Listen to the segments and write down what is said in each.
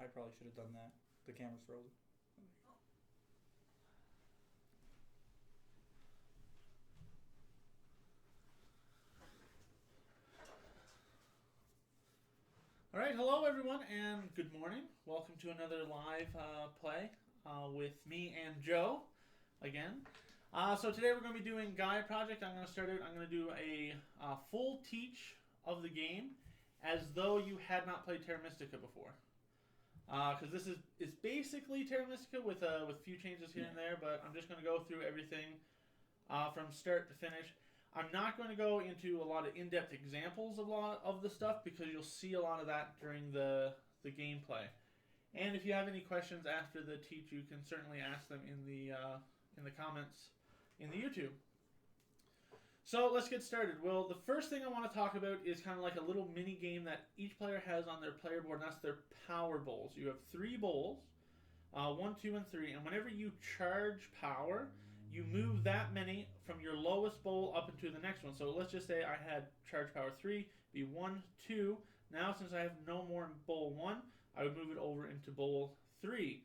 I probably should have done that. The camera's frozen. All right, hello everyone, and good morning. Welcome to another live play with me and Joe again. So today we're going to be doing Gaia Project. I'm going to start out. I'm going to do a full teach of the game as though you had not played Terra Mystica before. Because this is basically Terra Mystica with a few changes here and there, but I'm just going to go through everything from start to finish. I'm not going to go into a lot of in-depth examples of a lot of the stuff because you'll see a lot of that during the gameplay. And if you have any questions after the teach, you can certainly ask them in the comments in the YouTube. So let's get started. Well, the first thing I want to talk about is kind of like a little mini game that each player has on their player board, and that's their power bowls. You have 3 bowls, 1, 2, and 3, and whenever you charge power, you move that many from your lowest bowl up into the next one. So let's just say I had charge power 3, be 1, 2. Now since I have no more in bowl 1, I would move it over into bowl 3.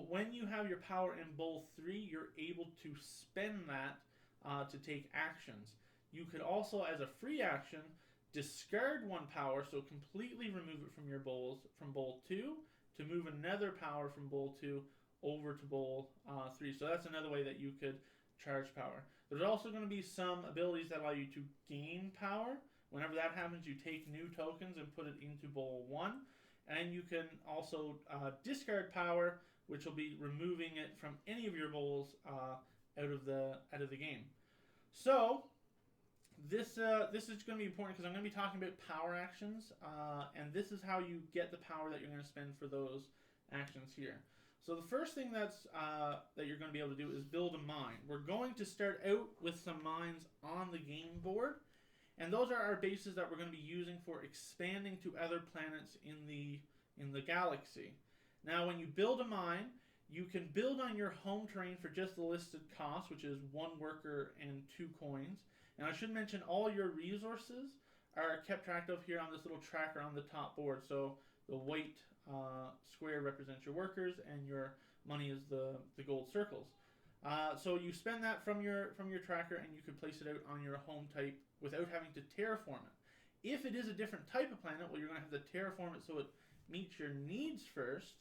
When you have your power in bowl 3, you're able to spend that to take actions. You could also, as a free action, discard 1 power, so completely remove it from your bowls from bowl 2 to move another power from bowl 2 over to bowl 3. So that's another way that you could charge power. There's also going to be some abilities that allow you to gain power. Whenever that happens, you take new tokens and put it into bowl 1. And you can also discard power, which will be removing it from any of your bowls out of the game. So this is going to be important because I'm going to be talking about power actions, and this is how you get the power that you're going to spend for those actions here. So the first thing that you're going to be able to do is build a mine. We're going to start out with some mines on the game board, and those are our bases that we're going to be using for expanding to other planets in the galaxy. Now, when you build a mine, you can build on your home terrain for just the listed cost, which is 1 worker and 2 coins. And I should mention all your resources are kept track of here on this little tracker on the top board. So the white square represents your workers, and your money is the gold circles. So you spend that from your tracker, and you can place it out on your home type without having to terraform it. If it is a different type of planet, well, you're going to have to terraform it so it meets your needs first.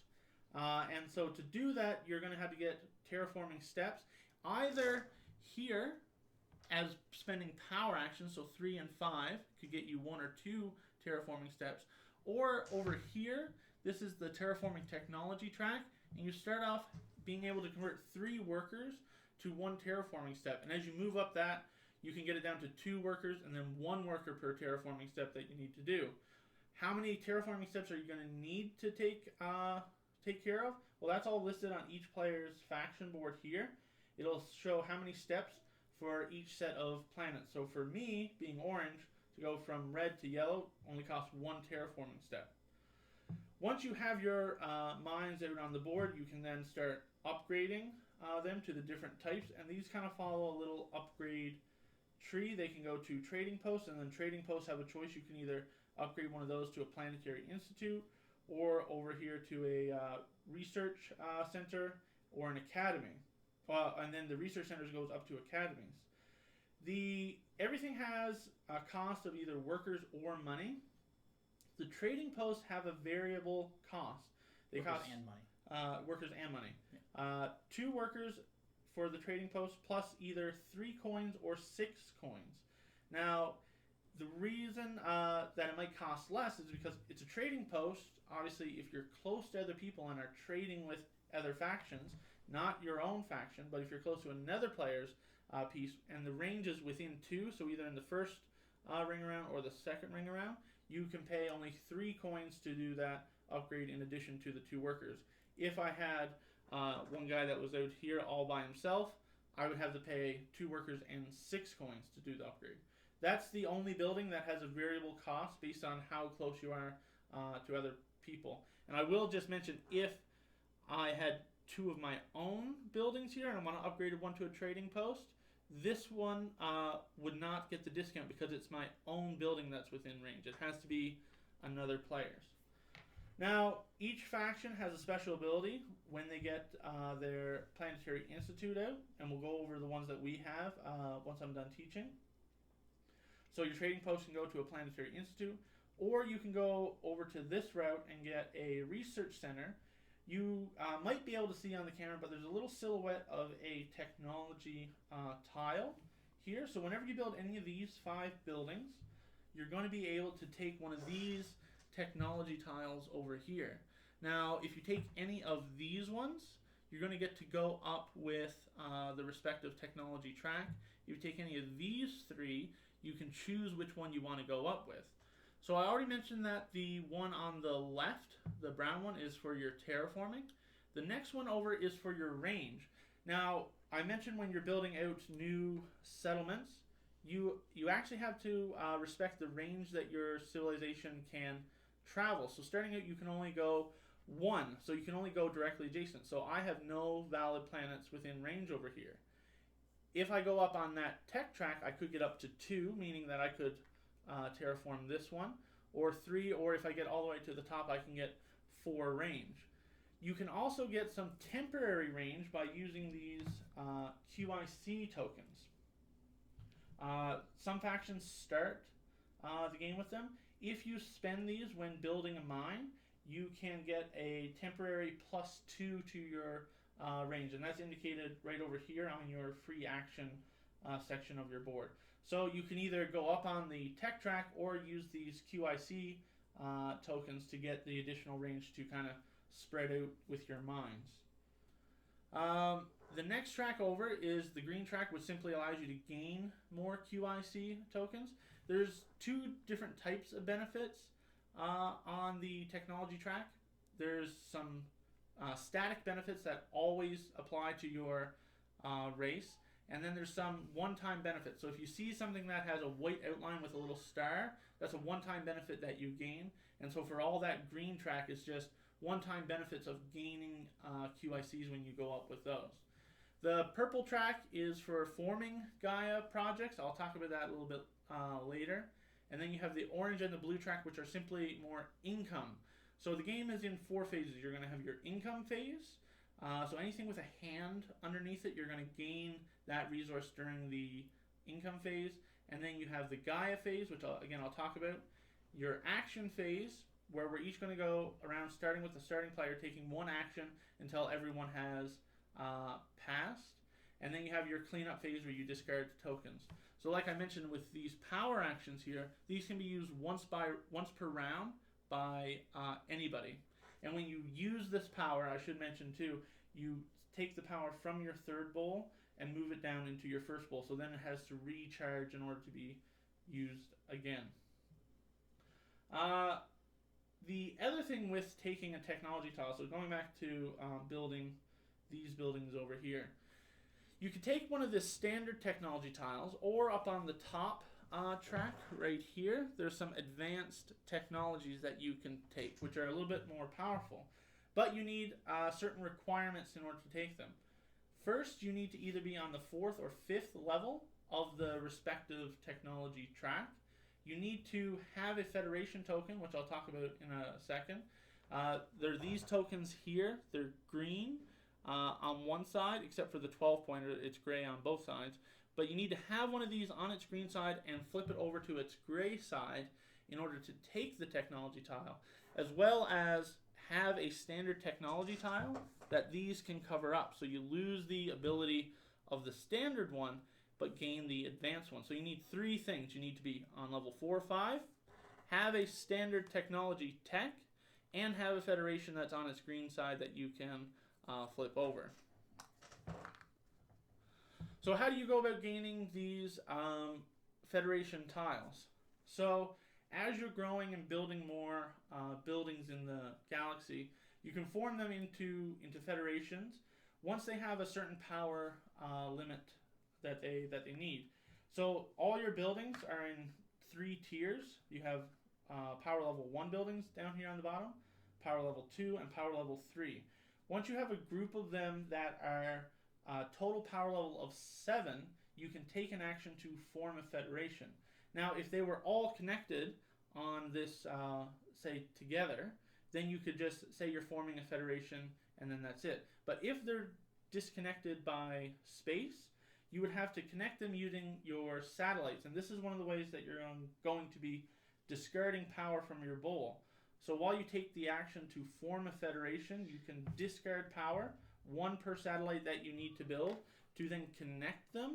And so to do that, you're going to have to get terraforming steps, either here as spending power actions, so 3 and 5 could get you 1 or 2 terraforming steps, or over here, this is the terraforming technology track, and you start off being able to convert 3 workers to 1 terraforming step. And as you move up that, you can get it down to 2 workers and then 1 worker per terraforming step that you need to do. How many terraforming steps are you going to need to take care of? Well, that's all listed on each player's faction board here. It'll show how many steps for each set of planets. So for me, being orange, to go from red to yellow only costs 1 terraforming step. Once you have your mines out on the board, you can then start upgrading them to the different types, and these kind of follow a little upgrade tree. They can go to trading posts, and then trading posts have a choice. You can either upgrade one of those to a planetary institute, or over here to a research center or an academy. And then the research centers goes up to academies. Everything has a cost of either workers or money. The trading posts have a variable cost. They workers cost and money. Workers and money. Yeah. 2 workers for the trading post, plus either 3 coins or 6 coins. Now, the reason that it might cost less is because it's a trading post. Obviously, if you're close to other people and are trading with other factions, not your own faction, but if you're close to another player's piece, and the range is within 2, so either in the first ring around or the second ring around, you can pay only 3 coins to do that upgrade in addition to the 2 workers. If I had one guy that was out here all by himself, I would have to pay 2 workers and 6 coins to do the upgrade. That's the only building that has a variable cost based on how close you are to other people. And I will just mention, if I had 2 of my own buildings here and I want to upgrade one to a trading post, this one would not get the discount because it's my own building that's within range. It has to be another player's. Now, each faction has a special ability when they get their Planetary Institute out, and we'll go over the ones that we have once I'm done teaching. So your trading post can go to a Planetary Institute, or you can go over to this route and get a research center. You might be able to see on the camera, but there's a little silhouette of a technology tile here. So whenever you build any of these 5 buildings, you're going to be able to take one of these technology tiles over here. Now, if you take any of these ones, you're going to get to go up with the respective technology track. If you take any of these 3, you can choose which one you want to go up with. So I already mentioned that the one on the left, the brown one, is for your terraforming. The next one over is for your range. Now, I mentioned when you're building out new settlements, you actually have to respect the range that your civilization can travel. So starting out, you can only go 1, so you can only go directly adjacent. So I have no valid planets within range over here. If I go up on that tech track, I could get up to 2, meaning that I could terraform this one, or 3, or if I get all the way to the top, I can get 4 range. You can also get some temporary range by using these QIC tokens. Some factions start the game with them. If you spend these when building a mine, you can get a temporary +2 to your range, and that's indicated right over here on your free action section of your board. So you can either go up on the tech track or use these QIC tokens to get the additional range to kind of spread out with your mines. The next track over is the green track, which simply allows you to gain more QIC tokens. There's 2 different types of benefits on the technology track. There's some static benefits that always apply to your race, and then there's some one-time benefits. So if you see something that has a white outline with a little star, that's a one-time benefit that you gain. And so for all that green track is just one-time benefits of gaining QICs when you go up with those. The purple track is for forming Gaia projects. I'll talk about that a little bit later. And then you have the orange and the blue track, which are simply more income. So the game is in 4 phases. You're going to have your income phase. So anything with a hand underneath it, you're going to gain that resource during the income phase. And then you have the Gaia phase, which I'll talk about. Your action phase, where we're each going to go around starting with the starting player, taking 1 action until everyone has passed. And then you have your cleanup phase where you discard tokens. So like I mentioned with these power actions here, these can be used once per round by anybody. And when you use this power, I should mention too, you take the power from your 3rd bowl and move it down into your 1st bowl. So then it has to recharge in order to be used again. The other thing with taking a technology tile, so going back to building these buildings over here, you can take one of the standard technology tiles, or up on the top track right here, there's some advanced technologies that you can take, which are a little bit more powerful. But you need certain requirements in order to take them. First, you need to either be on the 4th or 5th level of the respective technology track. You need to have a Federation token, which I'll talk about in a second. There are these tokens here. They're green on one side, except for the 12-pointer. It's gray on both sides. But you need to have one of these on its green side and flip it over to its gray side in order to take the technology tile, as well as have a standard technology tile that these can cover up. So you lose the ability of the standard one, but gain the advanced one. So you need 3 things. You need to be on level 4 or 5, have a standard technology tech, and have a Federation that's on its green side that you can flip over. So how do you go about gaining these Federation tiles? So as you're growing and building more buildings in the galaxy, you can form them into Federations once they have a certain power limit that they need. So all your buildings are in 3 tiers. You have power level 1 buildings down here on the bottom, power level 2, and power level 3. Once you have a group of them that are total power level of 7, you can take an action to form a Federation. Now, if they were all connected on this, say, together, then you could just say you're forming a federation and then that's it. But if they're disconnected by space, you would have to connect them using your satellites. And this is one of the ways that you're going to be discarding power from your bowl. So while you take the action to form a federation, you can discard power, 1 per satellite that you need to build, to then connect them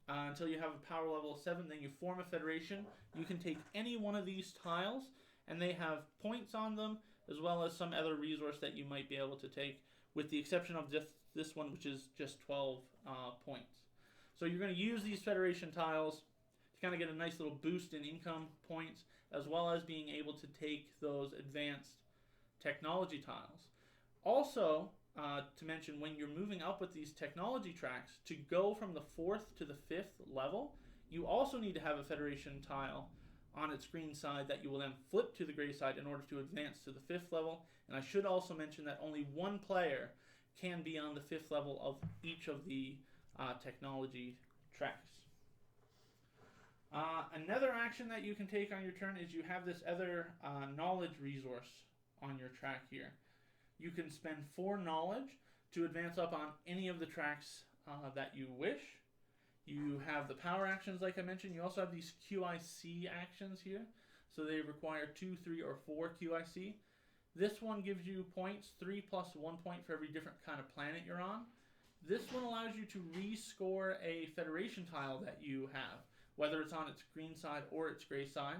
until you have a power level of 7. Then you form a federation. You can take any one of these tiles, and they have points on them, as well as some other resource that you might be able to take, with the exception of just this one, which is just 12 points. So you're going to use these federation tiles to kind of get a nice little boost in income points, as well as being able to take those advanced technology tiles. Also, to mention, when you're moving up with these technology tracks, to go from the 4th to the 5th level, you also need to have a federation tile on its green side that you will then flip to the gray side in order to advance to the 5th level. And I should also mention that only 1 player can be on the 5th level of each of the technology tracks. Another action that you can take on your turn is you have this other knowledge resource on your track here. You can spend 4 knowledge to advance up on any of the tracks that you wish. You have the power actions like I mentioned. You also have these QIC actions here. So they require 2, 3, or 4 QIC. This one gives you points, 3 plus 1 point for every different kind of planet you're on. This one allows you to rescore a federation tile that you have, whether it's on its green side or its gray side,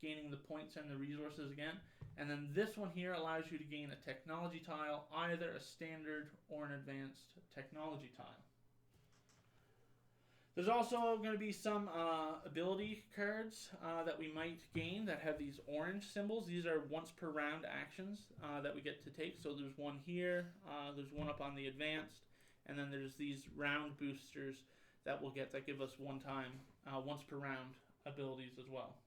gaining the points and the resources again. And then this one here allows you to gain a technology tile, either a standard or an advanced technology tile. There's also going to be some ability cards that we might gain that have these orange symbols. These are once per round actions that we get to take. So there's one here, there's one up on the advanced, and then there's these round boosters that we'll get that give us once per round abilities as well.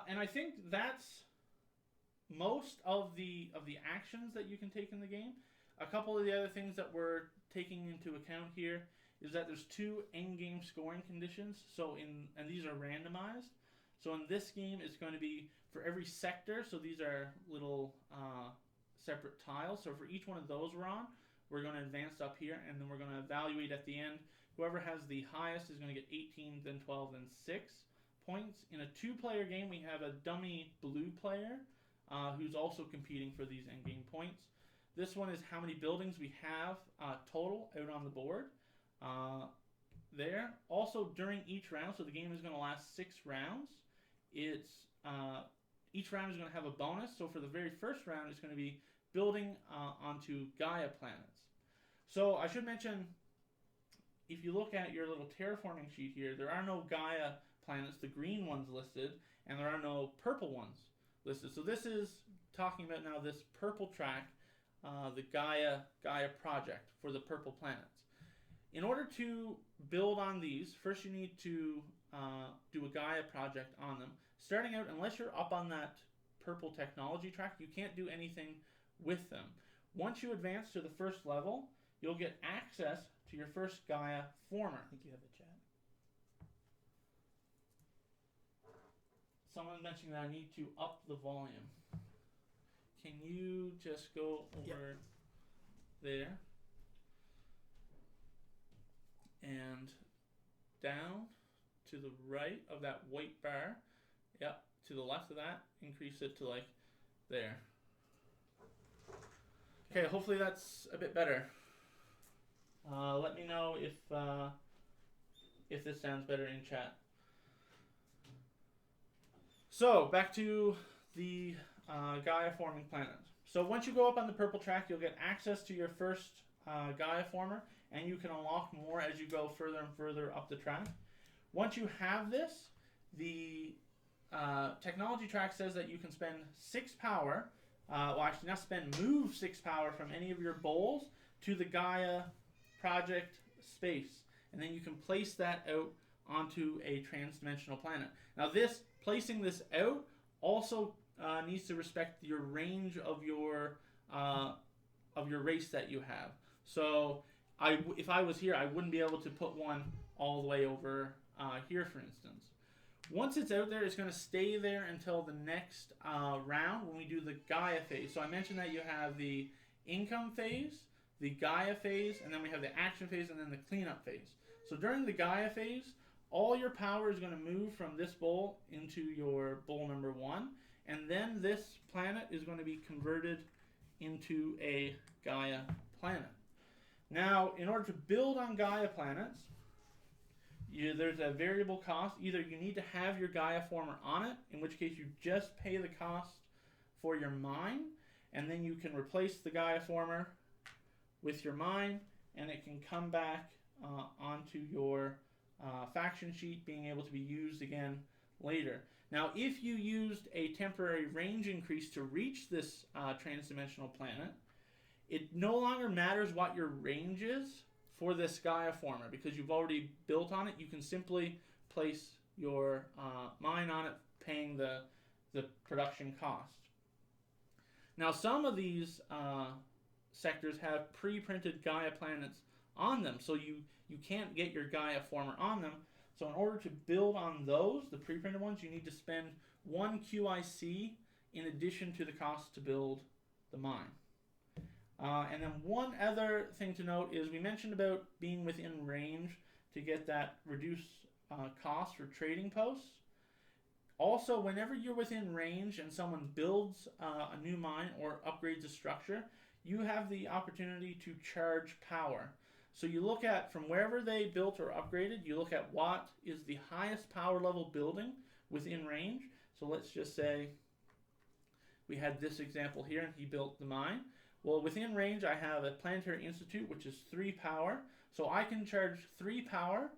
And I think that's most of the actions that you can take in the game. A couple of the other things that we're taking into account here is that there's 2 end-game scoring conditions. So and these are randomized. So in this game, it's going to be for every sector. So these are little separate tiles. So for each one of those we're on, we're going to advance up here, and then we're going to evaluate at the end. Whoever has the highest is going to get 18, then 12, then 6 points. In a 2-player game, we have a dummy blue player who's also competing for these end-game points. This one is how many buildings we have total out on the board. There. Also, during each round, so the game is going to last 6 rounds, each round is going to have a bonus. So for the very first round, it's going to be building onto Gaia planets. So I should mention, if you look at your little terraforming sheet here, there are no Gaia planets, the green ones listed, and there are no purple ones listed. So this is talking about now this purple track, the Gaia Project for the purple planets. In order to build on these, first you need to do a Gaia project on them. Starting out, unless you're up on that purple technology track, you can't do anything with them. Once you advance to the first level, you'll get access to your first Gaia former. I think you have a chat. Someone mentioned that I need to up the volume. Can you just go over there and down to the right of that white bar? Yep, to the left of that, increase it to like there. Okay, hopefully that's a bit better. Let me know if this sounds better in chat. So back to the Gaia forming planets. So once you go up on the purple track, you'll get access to your first Gaia former, and you can unlock more as you go further and further up the track. Once you have this, the technology track says that you can spend 6 power, move 6 power from any of your bowls to the Gaia Project space, and then you can place that out onto a trans-dimensional planet. Now placing this out also needs to respect your range of your race that you have. So if I was here, I wouldn't be able to put one all the way over here, for instance. Once it's out there, it's going to stay there until the next round when we do the Gaia phase. So I mentioned that you have the income phase, the Gaia phase, and then we have the action phase, and then the cleanup phase. So during the Gaia phase, all your power is going to move from this bowl into your bowl number 1, and then this planet is going to be converted into a Gaia planet. Now, in order to build on Gaia planets, there's a variable cost. Either you need to have your Gaia former on it, in which case you just pay the cost for your mine, and then you can replace the Gaia former with your mine, and it can come back onto your faction sheet, being able to be used again later. Now, if you used a temporary range increase to reach this transdimensional planet, it no longer matters what your range is for this Gaia former, because you've already built on it. You can simply place your mine on it, paying the production cost. Now, some of these sectors have pre-printed Gaia planets on them, so you can't get your Gaia former on them. So in order to build on those, the pre-printed ones, you need to spend 1 QIC in addition to the cost to build the mine. And then one other thing to note is we mentioned about being within range to get that reduced cost for trading posts. Also, whenever you're within range and someone builds a new mine or upgrades a structure, you have the opportunity to charge power. So you look at, from wherever they built or upgraded, you look at what is the highest power level building within range. So let's just say we had this example here and he built the mine. Well, within range, I have a Planetary Institute, which is 3 power. So I can charge 3 power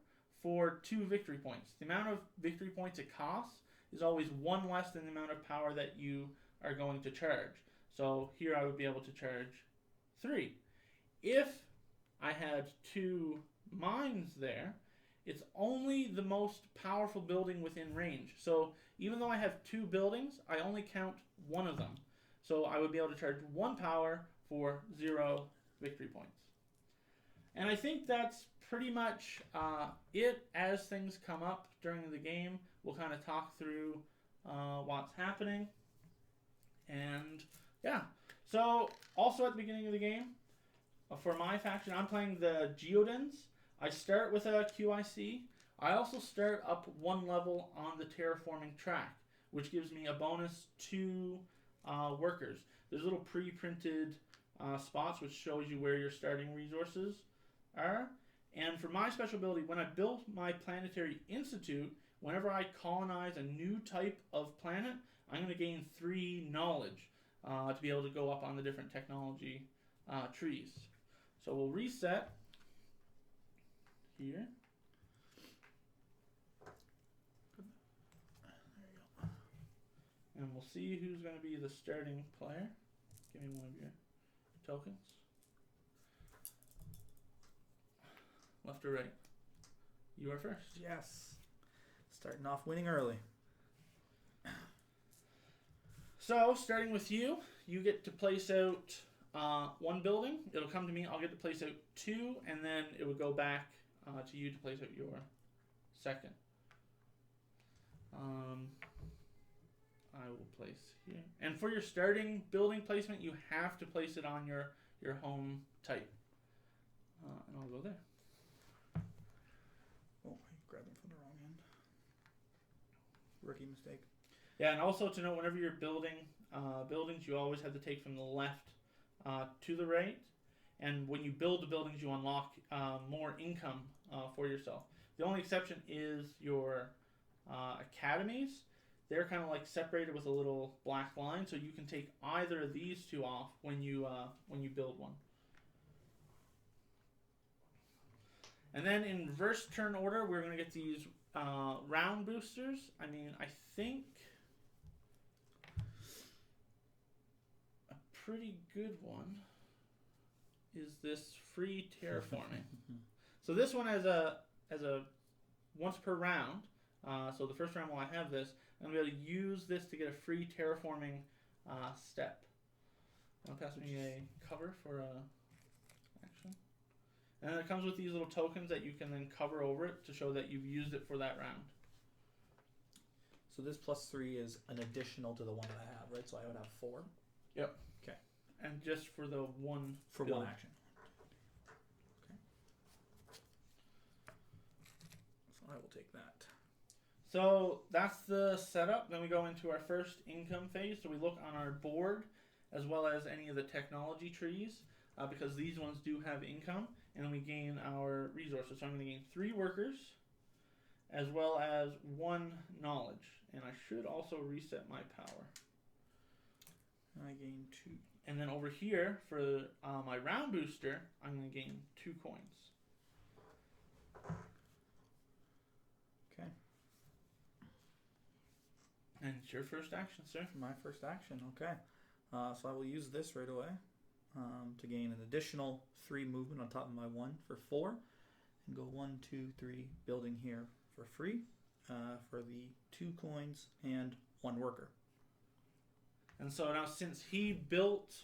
for 2 victory points. The amount of victory points it costs is always 1 less than the amount of power that you are going to charge. So here I would be able to charge 3. If I had 2 mines there, it's only the most powerful building within range. So even though I have 2 buildings, I only count 1 of them. So I would be able to charge 1 power for 0 victory points. And I think that's pretty much it. As things come up during the game, we'll kind of talk through what's happening. And yeah, so also at the beginning of the game, for my faction, I'm playing the Geodins. I start with a QIC. I also start up 1 level on the terraforming track, which gives me a bonus 2 workers. There's little pre-printed spots which shows you where your starting resources are. And for my special ability, when I built my Planetary Institute, whenever I colonize a new type of planet, I'm going to gain 3 knowledge to be able to go up on the different technology trees. So we'll reset here. There you go. And we'll see who's going to be the starting player. Give me one of your tokens. Left or right? You are first. Yes. Starting off winning early. So, starting with you, you get to place out 1 building. It'll come to me. I'll get to place out 2, and then it would go back to you to place out your second. I will place here. And for your starting building placement, you have to place it on your home type. And I'll go there. Oh, I'm grabbing from the wrong end. Rookie mistake. Yeah, and also to note, whenever you're building buildings, you always have to take from the left to the right. And when you build the buildings, you unlock more income for yourself. The only exception is your academies. They're kind of like separated with a little black line, so you can take either of these 2 off when you build one. And then in reverse turn order, we're going to get these round boosters. I mean, I think a pretty good one is this free terraforming. So this one has a once per round. So the first round while I have this, I'm going to be able to use this to get a free terraforming step. I'll pass me a cover for action. And then it comes with these little tokens that you can then cover over it to show that you've used it for that round. So this +3 is an additional to the one that I have, right? So I would have 4 And just for the one for build. one action. Okay. So I will take that. So that's the setup. Then we go into our first income phase. So we look on our board as well as any of the technology trees because these ones do have income. And then we gain our resources. So I'm going to gain 3 workers as well as 1 knowledge. And I should also reset my power. I gain 2. And then over here, for my round booster, I'm going to gain 2 coins. Okay. And it's your first action, sir. My first action, okay. So I will use this right away to gain an additional 3 movement on top of my 1 for 4. And go 1, 2, 3, building here for free for the 2 coins and 1 worker. And so now since he built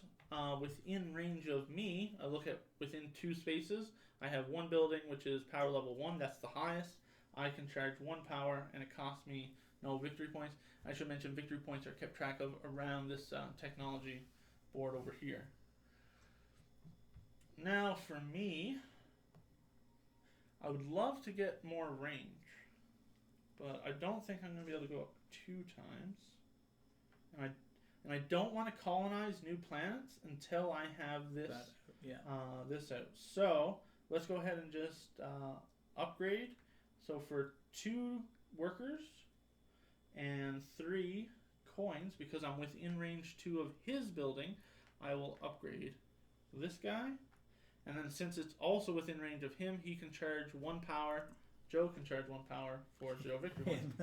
within range of me, I look at within 2 spaces, I have 1 building which is power level 1, that's the highest. I can charge 1 power and it costs me no victory points. I should mention victory points are kept track of around this technology board over here. Now for me, I would love to get more range, but I don't think I'm going to be able to go up 2 times. And I don't want to colonize new planets until I have this this out. So let's go ahead and just upgrade. So for 2 workers and 3 coins, because I'm within range 2 of his building, I will upgrade this guy. And then since it's also within range of him, he can charge 1 power. Joe can charge 1 power for 0 victory points.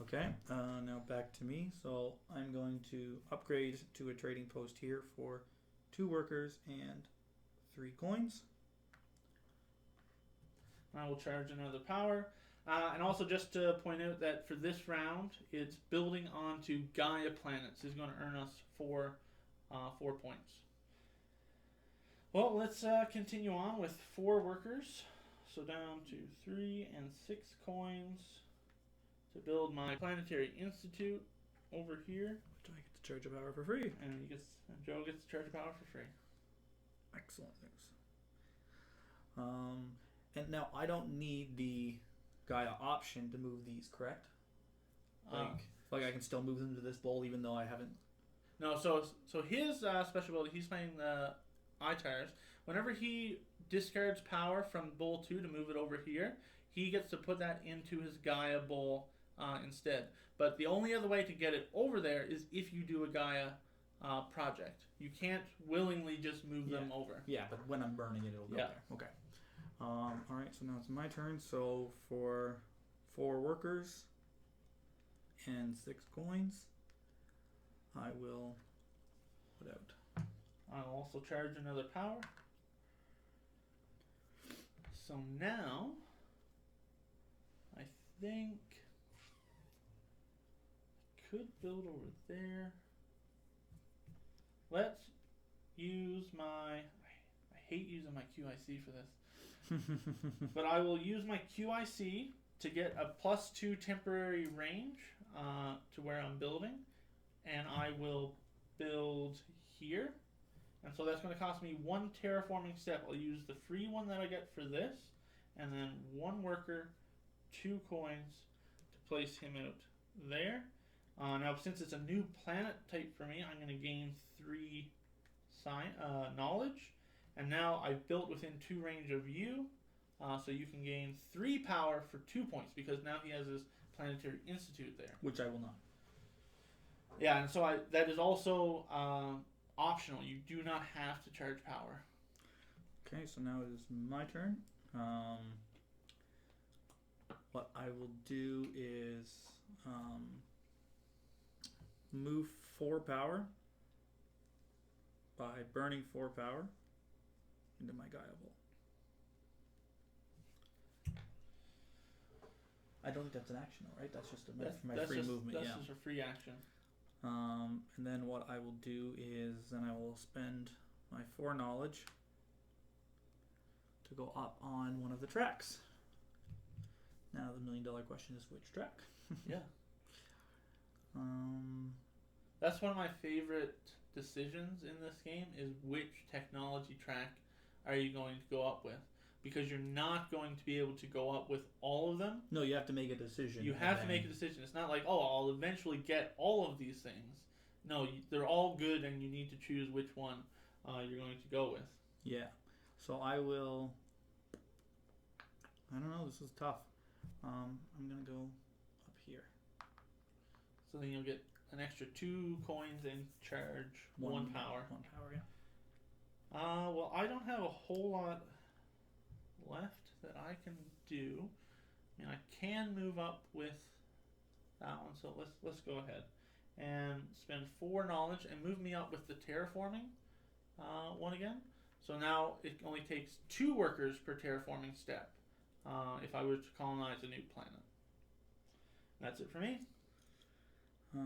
Okay, now back to me. So I'm going to upgrade to a trading post here for 2 workers and 3 coins. I will charge another power. And also just to point out that for this round, it's building onto Gaia planets is going to earn us 4 points. Well, let's continue on with 4 workers. So down to 3 and 6 coins. To build my planetary institute over here. Which I get to charge a power for free. And Joe gets to charge a power for free. Excellent news. And now I don't need the Gaia option to move these, correct? Like I can still move them to this bowl even though I haven't. No, so his special ability, he's playing the I-Tires. Whenever he discards power from bowl 2 to move it over here, he gets to put that into his Gaia bowl instead. But the only other way to get it over there is if you do a Gaia project. You can't willingly just move them over. Yeah, but when I'm burning it, it'll go there. Okay. Alright, so now it's my turn. So for 4 workers and 6 coins, I will put out. I'll also charge another power. So now, I think I could build over there. Let's use my, I hate using my QIC for this, but I will use my QIC to get a +2 temporary range to where I'm building, and I will build here. And so that's going to cost me 1 terraforming step. I'll use the free one that I get for this, and then 1 worker, 2 coins to place him out there. Now, since it's a new planet type for me, I'm going to gain 3 knowledge. And now I've built within 2 range of you, so you can gain 3 power for 2 points, because now he has this planetary institute there. Which I will not. Yeah, and so that is also optional. You do not have to charge power. Okay, so now it is my turn. What I will do is move 4 power by burning 4 power into my Gaia bowl. I don't think that's an action, though, right? That's just my free movement. That's just a free action. And then what I will do is then I will spend my 4 knowledge to go up on one of the tracks. Now the $1 million question is which track? Yeah. That's one of my favorite decisions in this game is which technology track are you going to go up with? Because you're not going to be able to go up with all of them. No, you have to make a decision. You have to make a decision. It's not like, oh, I'll eventually get all of these things. No, they're all good, and you need to choose which one you're going to go with. Yeah. So I will... I don't know, this is tough. I'm going to go up here. So then you'll get an extra 2 coins and charge 1 power. 1 power, yeah. Well, I don't have a whole lot left that I can do. I mean, I can move up with that one, so let's go ahead and spend 4 knowledge and move me up with the terraforming one again. So now it only takes 2 workers per terraforming step if I were to colonize a new planet. That's it for me. I've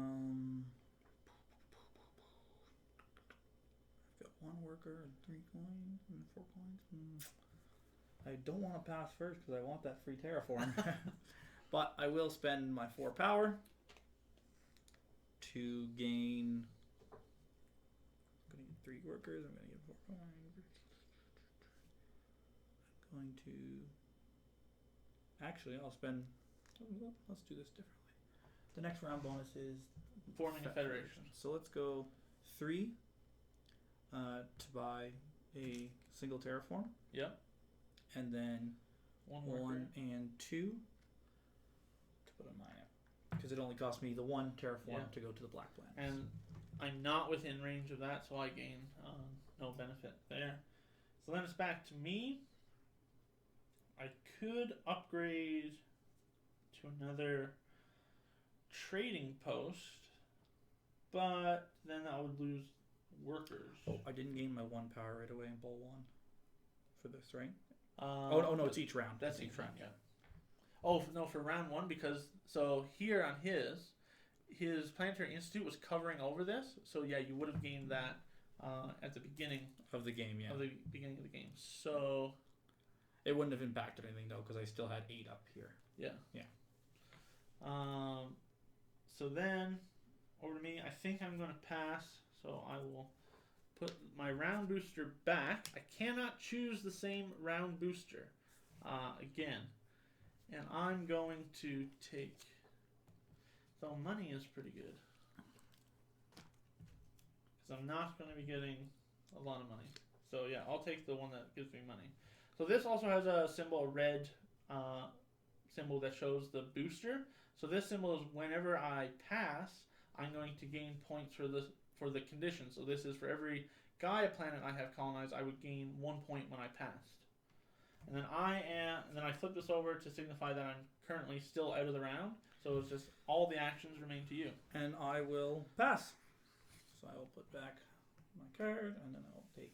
got 1 worker and 3 coins and 4 coins. I don't want to pass first because I want that free terraform. But I will spend my 4 power to gain... I'm going to get 3 workers. I'm going to get 4 coins. I'm going to... Actually, I'll spend... Let's do this differently. The next round bonus is... Forming a federation. So let's go 3 to buy a single terraform. Yep. And then 1 and 2 to put a mine out. Because it only cost me the 1 terraform to go to the black planet. And I'm not within range of that, so I gain no benefit there. So then it's back to me. I could upgrade to another trading post, but then I would lose workers. Oh, I didn't gain my 1 power right away in bowl 1 for this, right? Oh no, it's each round. That's each round, yeah. Oh no, for round 1, because so here on his Planetary Institute was covering over this, so yeah, you would have gained that at the beginning of the game, yeah. Of the beginning of the game. So it wouldn't have impacted anything though, because I still had 8 up here. Yeah. Yeah. So then over to me. I think I'm going to pass, so I will put my round booster back. I cannot choose the same round booster again. And I'm going to take... So money is pretty good. Because I'm not going to be getting a lot of money. So yeah, I'll take the one that gives me money. So this also has a symbol, a red symbol that shows the booster. So this symbol is whenever I pass, I'm going to gain points for the condition. So this is for every Gaia planet I have colonized, I would gain 1 point when I passed. And then I flip this over to signify that I'm currently still out of the round. So it's just all the actions remain to you. And I will pass. So I will put back my card, and then I'll take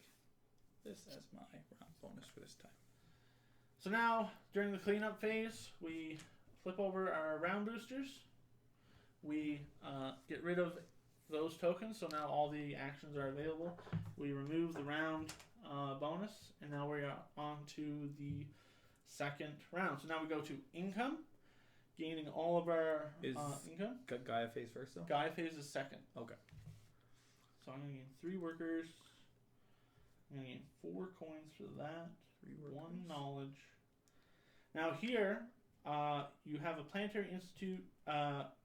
this as my round bonus for this time. So now, during the cleanup phase, we flip over our round boosters. We get rid of those tokens, so now all the actions are available. We remove the round bonus, and now we're on to the second round. So now we go to income, gaining all of our income. Gaia Phase first, though? Gaia Phase is second. Okay. So I'm going to gain 3 workers. I'm going to gain 4 coins for that. 1 knowledge. Now here, you have a Planetary Institute,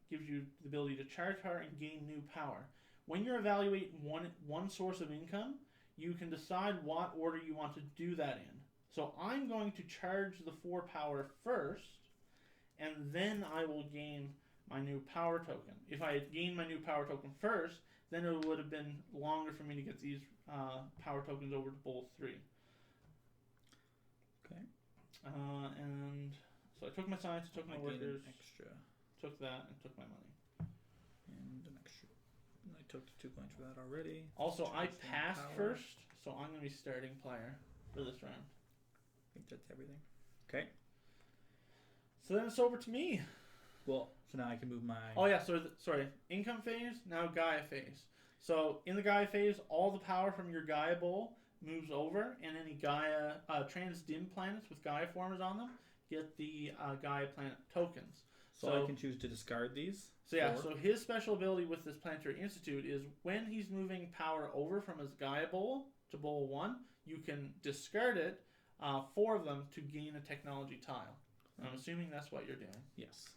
gives you the ability to charge power and gain new power. When you're evaluating one source of income, you can decide what order you want to do that in. So I'm going to charge the 4 power first, and then I will gain my new power token. If I had gained my new power token first, then it would have been longer for me to get these power tokens over to bowl 3. Okay. And so I took my science, took my workers, extra. Took that, and took my money. And an extra. And I took the 2 points for that already. Also, I passed first, so I'm going to be starting player for this round. I think that's everything. Okay. So then it's over to me. Well, so now I can move my... Oh yeah, so sorry. Income phase, now Gaia phase. So in the Gaia phase, all the power from your Gaia bowl moves over, and any Gaia trans-dim planets with Gaia formers on them get the Gaia Planet tokens. So I can choose to discard these. So yeah, so his special ability with this Planetary Institute is when he's moving power over from his Gaia Bowl to Bowl 1, you can discard it, 4 of them, to gain a technology tile. I'm assuming that's what you're doing. Yes.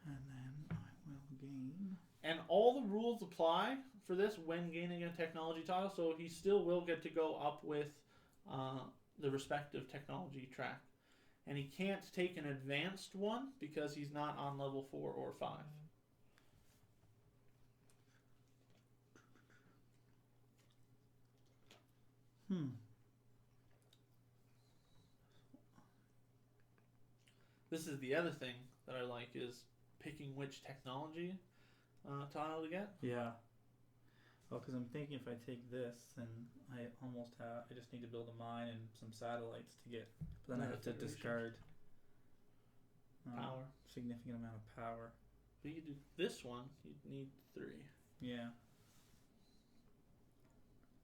And then I will gain... And all the rules apply for this when gaining a technology tile, so he still will get to go up with the respective technology track. And he can't take an advanced one because he's not on level 4 or 5. This is the other thing that I like, is picking which technology tile to get. Yeah. Well, because I'm thinking if I take this, then I almost have... I just need to build a mine and some satellites to get... But then I have to discard... power. Significant amount of power. But you do this one, you'd need 3. Yeah.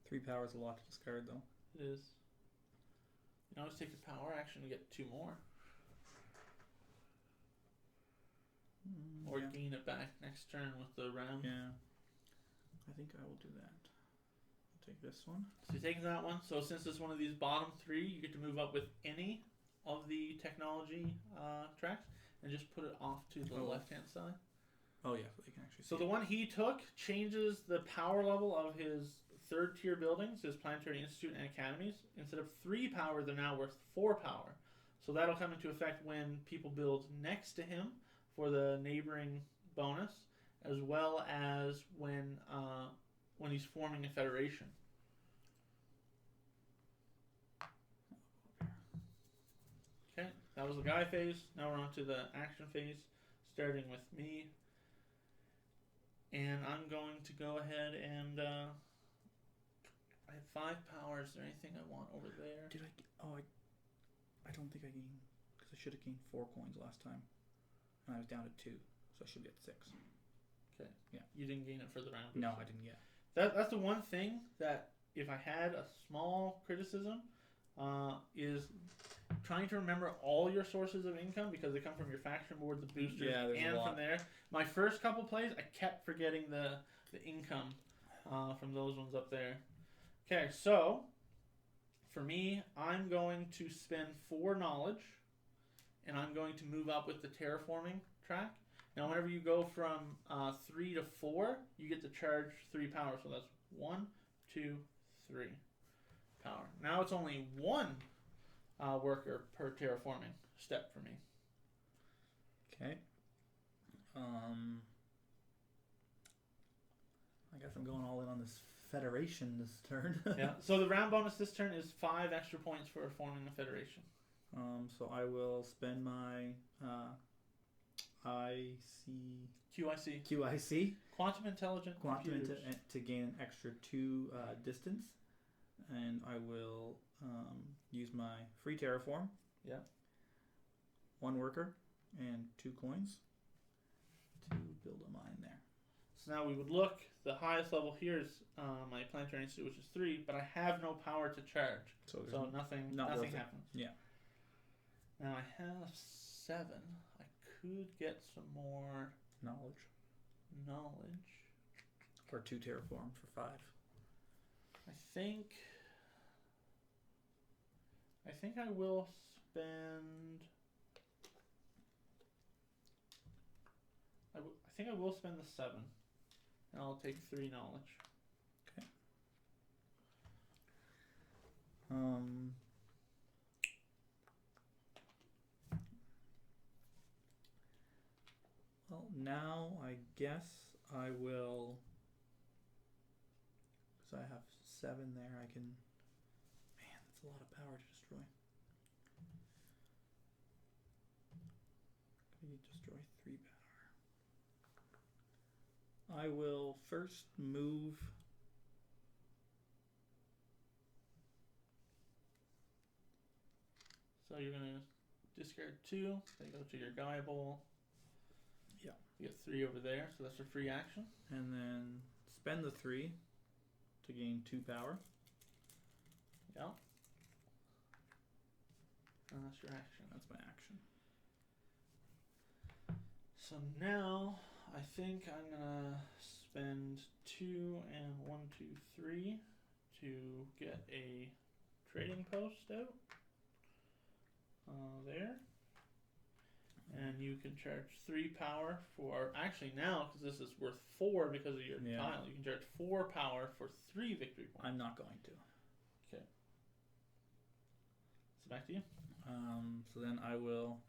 3 power is a lot to discard, though. It is. You can always take the power action to get 2 more. Or gain it back next turn with the round. Yeah. I think I will do that. I'll take this one. So you're taking that one. So since it's one of these bottom 3, you get to move up with any of the technology tracks and just put it off to the left-hand side. Oh yeah, so they can actually see. So the one he took changes the power level of his 3rd tier buildings, his Planetary Institute and Academies. Instead of 3 power, they're now worth 4 power. So that'll come into effect when people build next to him for the neighboring bonus, as well as when he's forming a federation. Okay, that was the Gaia phase. Now we're on to the action phase, starting with me. And I'm going to go ahead and I have 5 powers. Is there anything I want over there? Did I? Oh, I don't think I gained, because I should have gained 4 coins last time, and I was down to 2, so I should be at 6. Okay. Yeah. You didn't gain it for the round. No, I didn't get. That's the one thing that if I had a small criticism, is trying to remember all your sources of income, because they come from your faction board, the boosters, and from there. My first couple plays, I kept forgetting the income from those ones up there. Okay, so for me, I'm going to spend 4 knowledge, and I'm going to move up with the terraforming track. Now, whenever you go from 3 to 4, you get to charge 3 power. So that's 1, 2, 3 power. Now it's only 1 worker per terraforming step for me. Okay. I guess I'm going all in on this federation this turn. Yeah. So the round bonus this turn is 5 extra points for forming a federation. So I will spend my QIC Quantum Intelligent Computers. to gain an extra 2 distance, and I will use my free terraform. Yeah. 1 worker and 2 coins to build a mine there. So now we would look. The highest level here is my Planetary Institute, which is 3, but I have no power to charge, so nothing happens. Yeah. Now I have 7. I could get some more knowledge for 2 terraform for 5. I think I will spend. I think I will spend the 7, and I'll take 3 knowledge. Okay. Well, now I guess I will, because I have 7 there, I can, man, that's a lot of power to destroy. Can you destroy 3 power? I will first move So you're going to discard 2, they go to your Gaia Bowl. Yeah. You get 3 over there, so that's your free action. And then spend the 3 to gain 2 power. Yeah. And that's your action. That's my action. So now I think I'm gonna spend 2 and 1, 2, 3 to get a trading post out. There. And you can charge 3 power for, actually now, because this is worth 4 because of your tile, you can charge 4 power for 3 victory points. I'm not going to. Okay. So back to you. So then I will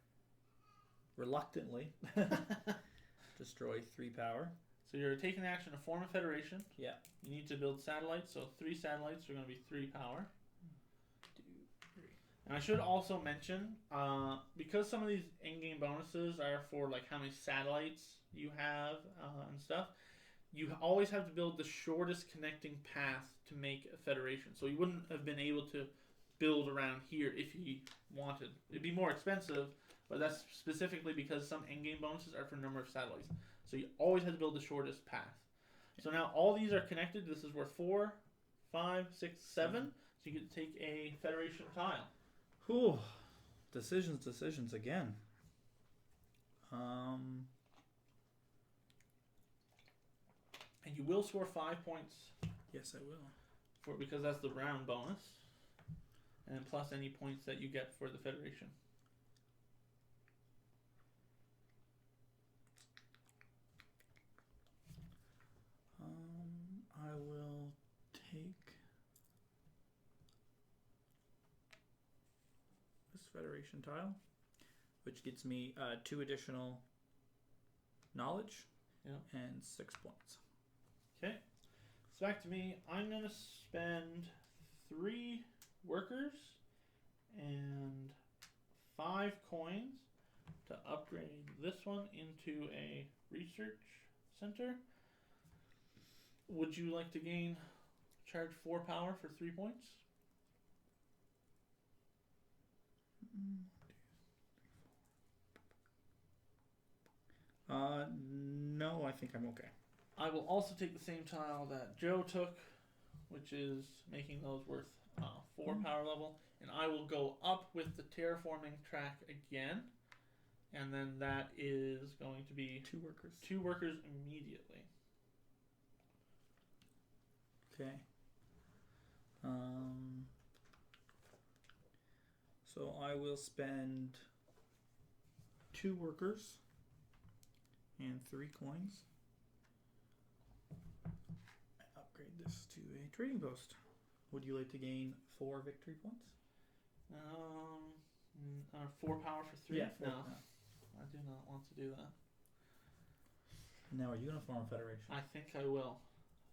reluctantly destroy 3 power. So you're taking action to form a federation. Yeah. You need to build satellites, so 3 satellites are going to be 3 power. 2, 3. And I should also mention, because some of these in-game bonuses are for like how many satellites you have and stuff, you always have to build the shortest connecting path to make a federation. So you wouldn't have been able to build around here if you wanted. It'd be more expensive, but that's specifically because some in-game bonuses are for number of satellites. So you always have to build the shortest path. So now all these are connected. This is worth 4, 5, 6, 7. So you can take a federation tile. Whew. Decisions again. And you will score 5 points. Yes, I will. Because that's the round bonus. And then plus any points that you get for the federation. I will take this federation tile, which gets me 2 additional knowledge and 6 points. Okay. So back to me. I'm going to spend 3 workers and 5 coins to upgrade this one into a research center. Would you like to charge 4 power for 3 points? No, I think I'm okay. I will also take the same tile that Joe took, which is making those worth 4 power level, and I will go up with the terraforming track again, and then that is going to be 2 workers. 2 workers immediately. Okay. So I will spend 2 workers and 3 coins and upgrade this to a trading post. Would you like to gain 4 victory points? 4 power for 3? Yeah, no. I do not want to do that. Now, are you going to form a federation? I think I will.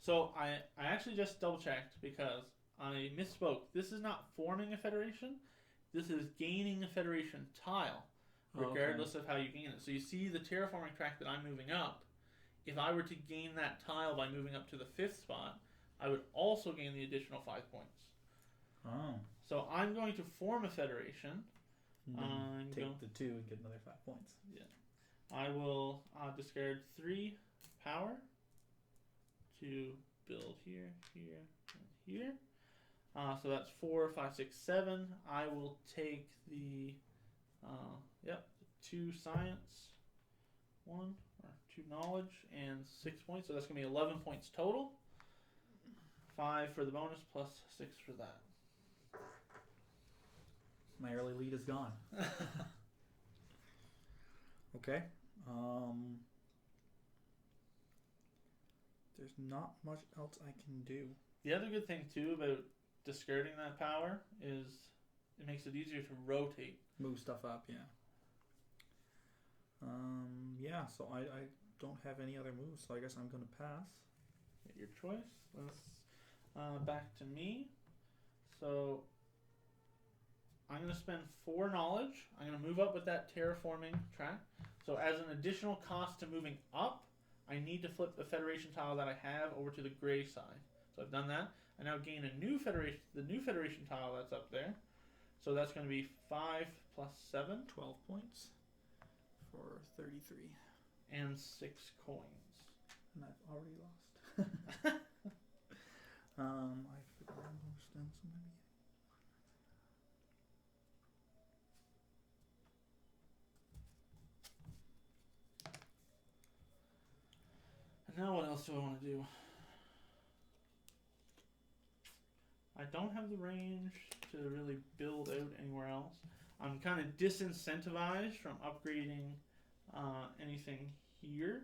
So I actually just double checked because I misspoke. This is not forming a federation. This is gaining a federation tile, regardless of how you gain it. So you see the terraforming track that I'm moving up. If I were to gain that tile by moving up to the 5th spot, I would also gain the additional 5 points. Oh. So I'm going to form a federation. Take the 2 and get another 5 points. Yeah. I will discard 3 power to build here, here, and here. So that's 4, 5, 6, 7. I will take the 2 science, 1 or 2 knowledge, and 6 points. So that's going to be 11 points total. 5 for the bonus plus 6 for that. My early lead is gone. Okay. There's not much else I can do. The other good thing too about discarding that power is it makes it easier to rotate. Move stuff up, yeah. Yeah, so I don't have any other moves, so I guess I'm going to pass. Your choice. Let's back to me. So I'm going to spend 4 knowledge. I'm going to move up with that terraforming track. So as an additional cost to moving up, I need to flip the federation tile that I have over to the gray side. So I've done that. I now gain a new federation, the new federation tile that's up there. So that's going to be 5 plus 7. 12 points for 33. And 6 coins. And I've already lost. I forgot to understand something. Now what else do I want to do? I don't have the range to really build out anywhere else. I'm kind of disincentivized from upgrading anything here.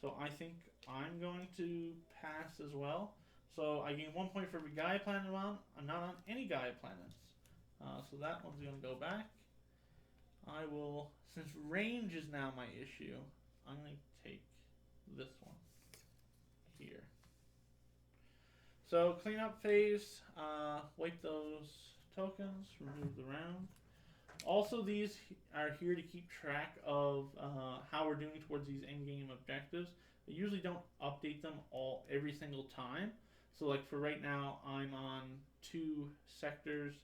So I think I'm going to pass as well. So I gain 1 point for every Gaia planet I'm on. I'm not on any Gaia planets. So that one's going to go back. I will, since range is now my issue, I'm going to take this one here. So cleanup phase, wipe those tokens, remove the round. Also, these are here to keep track of how we're doing towards these end-game objectives. I usually don't update them every single time. So like for right now, I'm on 2 sectors.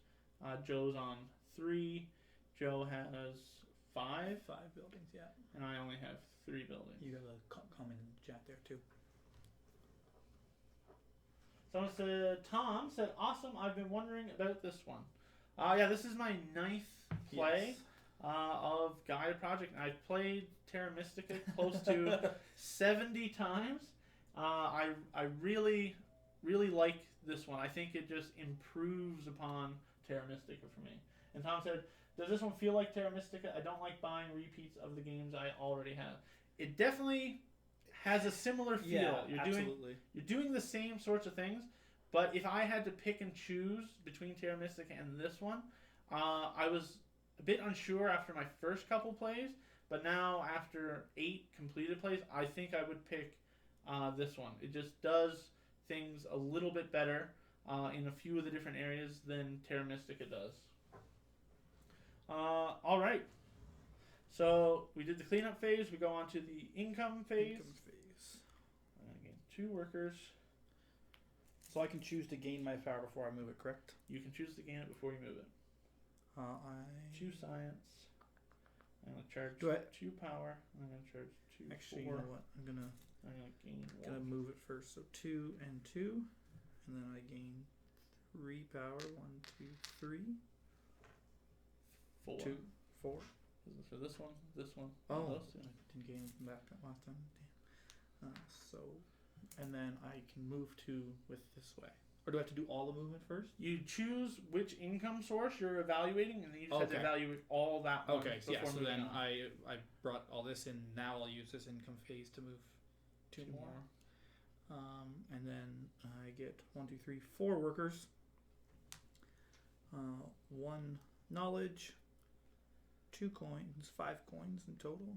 Joe's on 3. Joe has 5. 5 buildings, yeah. And I only have 3 buildings. You have a comment in the chat there too. Someone said, Tom said, awesome, I've been wondering about this one. Yeah, this is my 9th play of Gaia Project. I've played Terra Mystica close to 70 times. I really, really like this one. I think it just improves upon Terra Mystica for me. And Tom said, does this one feel like Terra Mystica? I don't like buying repeats of the games I already have. It definitely has a similar feel. Yeah, absolutely. You're doing the same sorts of things, but if I had to pick and choose between Terra Mystica and this one, I was a bit unsure after my first couple plays, but now after 8 completed plays, I think I would pick this one. It just does things a little bit better in a few of the different areas than Terra Mystica does. All right. So we did the cleanup phase. We go on to the income phase. I'm going to gain 2 workers. So I can choose to gain my power before I move it, correct? You can choose to gain it before you move it. Choose science. I'm going to charge 2 power. I'm going to charge 2. Actually, 4. you know what? I'm gonna gain 1. gonna move it first. So 2 and 2, and then I gain 3 power. 1, 2, 3. 4. 2, 4. So this one, Oh, those 2. I didn't gain anything back last time. Damn. So, and then I can move 2 with this way. Or do I have to do all the movement first? You choose which income source you're evaluating, and then you just have to evaluate all that one. Okay, yeah, so then on. I brought all this in. Now I'll use this income phase to move 2 more. And then I get 1, 2, 3, 4 workers. 1 knowledge. 2 coins, 5 coins in total.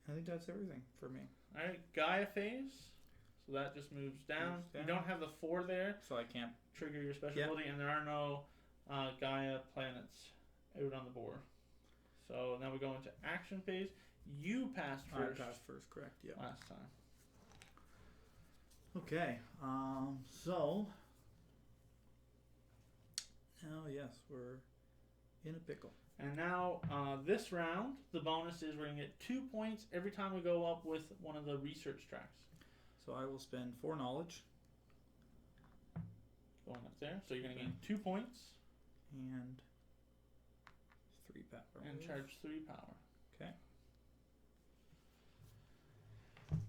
I think that's everything for me. Alright, Gaia Phase. So that just moves down. You don't have the 4 there. So I can't trigger your special ability, and there are no Gaia planets out on the board. So now we go into Action Phase. You passed first. I passed first, correct, yeah. Last time. Okay, so now, yes, we're in a pickle. And now, this round, the bonus is we're going to get 2 points every time we go up with one of the research tracks. So I will spend 4 knowledge. Going up there. So you're going to gain 2 points. And 3 power. And charge 3 power. Okay.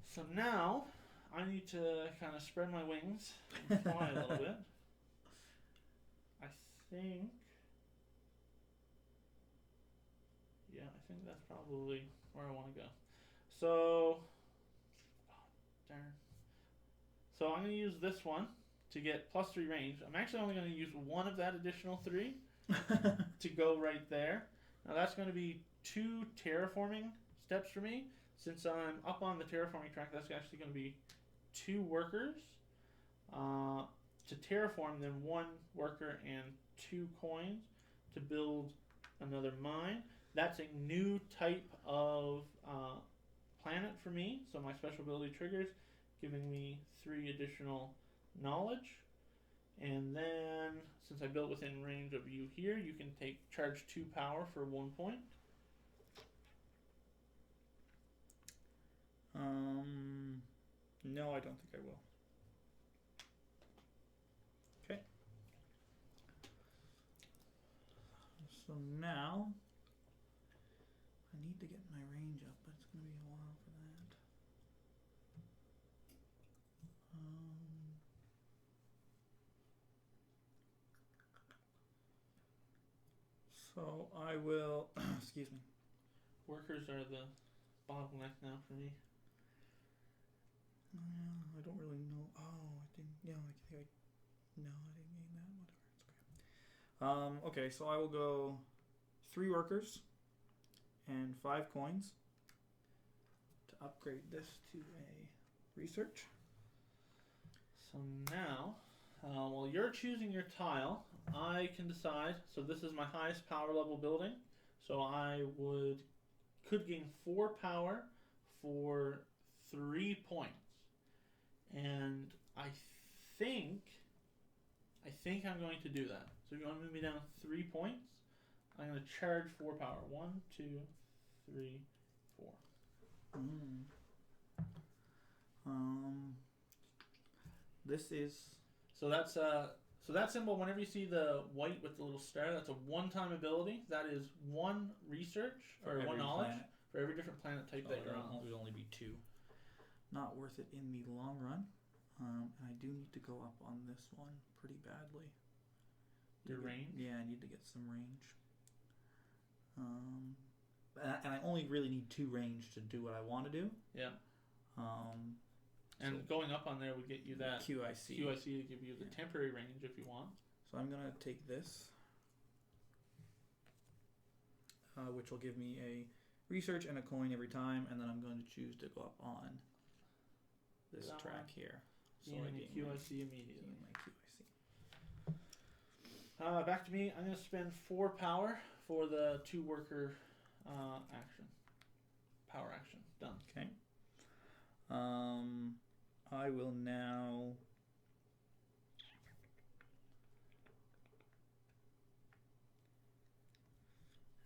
So now, I need to kind of spread my wings and fly a little bit. I think... Yeah, I think that's probably where I want to go. So, darn. So I'm going to use this one to get +3 range. I'm actually only going to use 1 of that additional 3 to go right there. Now that's going to be 2 terraforming steps for me. Since I'm up on the terraforming track, that's actually going to be 2 workers to terraform, then 1 worker and 2 coins to build another mine. That's a new type of planet for me, so my special ability triggers, giving me 3 additional knowledge. And then, since I built within range of you here, you can charge 2 power for 1 point. No, I don't think I will. Okay. So now I need to get my range up, but it's going to be a while for that. So I will. Excuse me. Workers are the bottleneck now for me. I don't really know. Oh, I didn't. Yeah, I think no, I didn't gain that. Whatever. It's okay. Okay, so I will go 3 workers and 5 coins to upgrade this to a research. So now, while you're choosing your tile, I can decide. So this is my highest power level building. So I could gain 4 power for 3 points. And I think I'm going to do that. So you're going to move me down 3 points. I'm going to charge 4 power. 1, 2, 3, 4. This is So that symbol. Whenever you see the white with the little star, that's a one-time ability. That is 1 research or 1 knowledge planet. for every different planet type that you're on. It would only be 2. Not worth it in the long run. And I do need to go up on this one pretty badly. Your range? Yeah, I need to get some range. And I only really need 2 range to do what I want to do. Yeah. And going up on there would get you that QIC to give you the temporary range if you want. So I'm gonna take this, which will give me a research and a coin every time, and then I'm going to choose to go up on this track here. So I gain QIC immediately. Gain my QIC. Back to me. I'm going to spend 4 power for the 2 worker action. Power action. Done. Okay. I will now.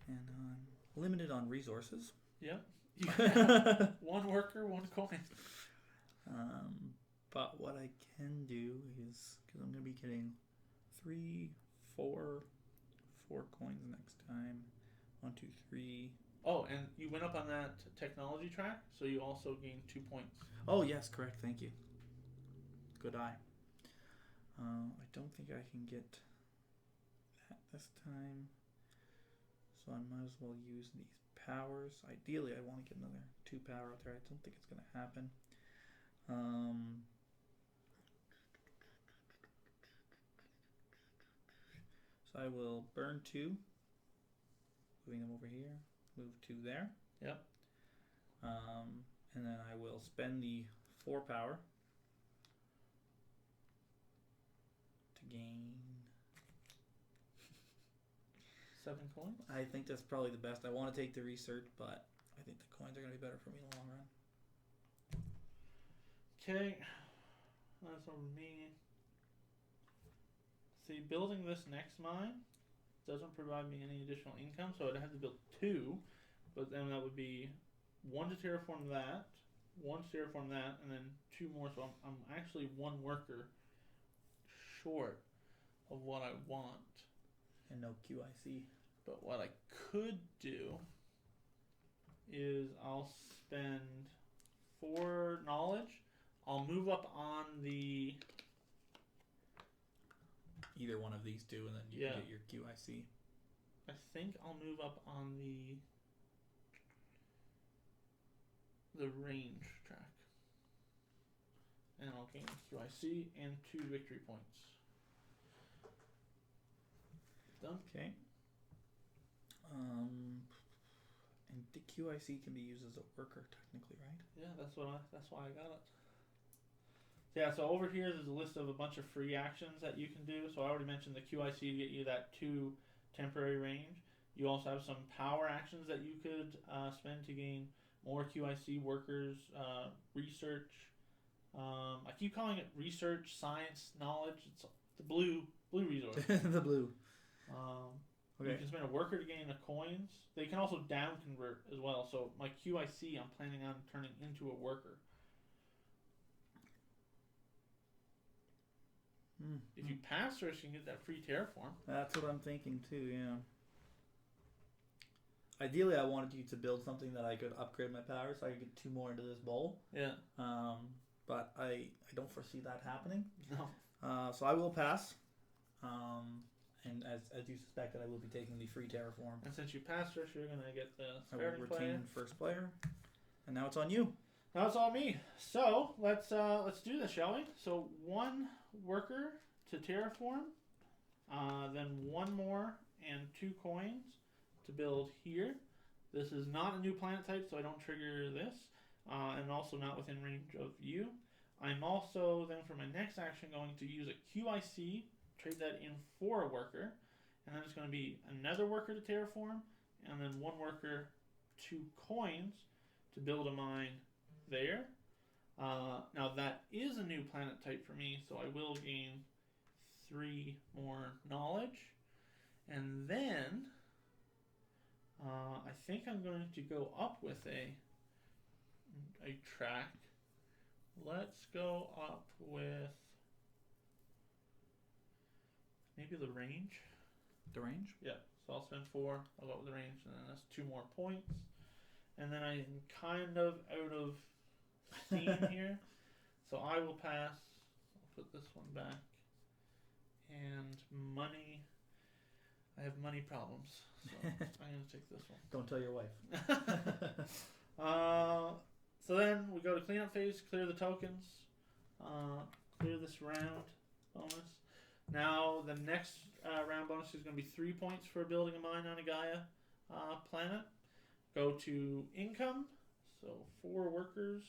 And I'm limited on resources. Yep. 1 worker, 1 coin. But what I can do is, because I'm going to be getting 3, 4 coins next time. 1, 2, 3. Oh, and you went up on that technology track, so you also gained 2 points. Oh, yes, correct. Thank you. Good eye. I don't think I can get that this time. So I might as well use these powers. Ideally, I want to get another 2 power out there. I don't think it's going to happen. So I will burn 2. Moving them over here. Move 2 there. Yep. And then I will spend the 4 power to gain 7 coins. I think that's probably the best. I want to take the research, but I think the coins are going to be better for me in the long run. Okay, that's over me. See, building this next mine doesn't provide me any additional income, so I'd have to build 2, but then that would be 1 to terraform that, 1 to terraform that, and then 2 more. So I'm actually 1 worker short of what I want. And no QIC. But what I could do is I'll spend 4 knowledge. I'll move up on the... Either one of these 2, and then you can get your QIC. I think I'll move up on the range track. And I'll gain QIC and 2 victory points. Done. Okay. And the QIC can be used as a worker, technically, right? Yeah, that's why I got it. Yeah, so over here there's a list of a bunch of free actions that you can do. So I already mentioned the QIC to get you that 2 temporary range. You also have some power actions that you could spend to gain more QIC workers, research. I keep calling it research, science, knowledge. It's the blue resource. The blue. Okay. You can spend a worker to gain the coins. They can also down convert as well. So my QIC I'm planning on turning into a worker. If you pass first, you can get that free terraform. That's what I'm thinking too, yeah. Ideally, I wanted you to build something that I could upgrade my power so I could get 2 more into this bowl. Yeah. But I don't foresee that happening. No. So I will pass. And as you suspected, I will be taking the free terraform. And since you passed first, you're gonna get the I will starting retain player. first player. And now it's on you. Now it's all me. So let's do this, shall we? So 1 worker to terraform, then 1 more and 2 coins to build here. This is not a new planet type, so I don't trigger this, and also not within range of you. I'm also then for my next action going to use a QIC, trade that in for a worker, and then it's going to be another worker to terraform, and then 1 worker, 2 coins to build a mine there. Now that is a new planet type for me, so I will gain 3 more knowledge, and then I think I'm going to go up with a track. Let's go up with maybe the range. The range? Yeah. So I'll spend 4. I'll go up with the range, and then that's 2 more points. And then I'm kind of out of steam here, so I will pass. I'll put this one back. And money. I have money problems, so I'm going to take this one. Don't tell your wife. So then we go to cleanup phase, clear the tokens, clear this round bonus. Now the next round bonus is going to be 3 points for building a mine on a Gaia planet. Go to income, so 4 workers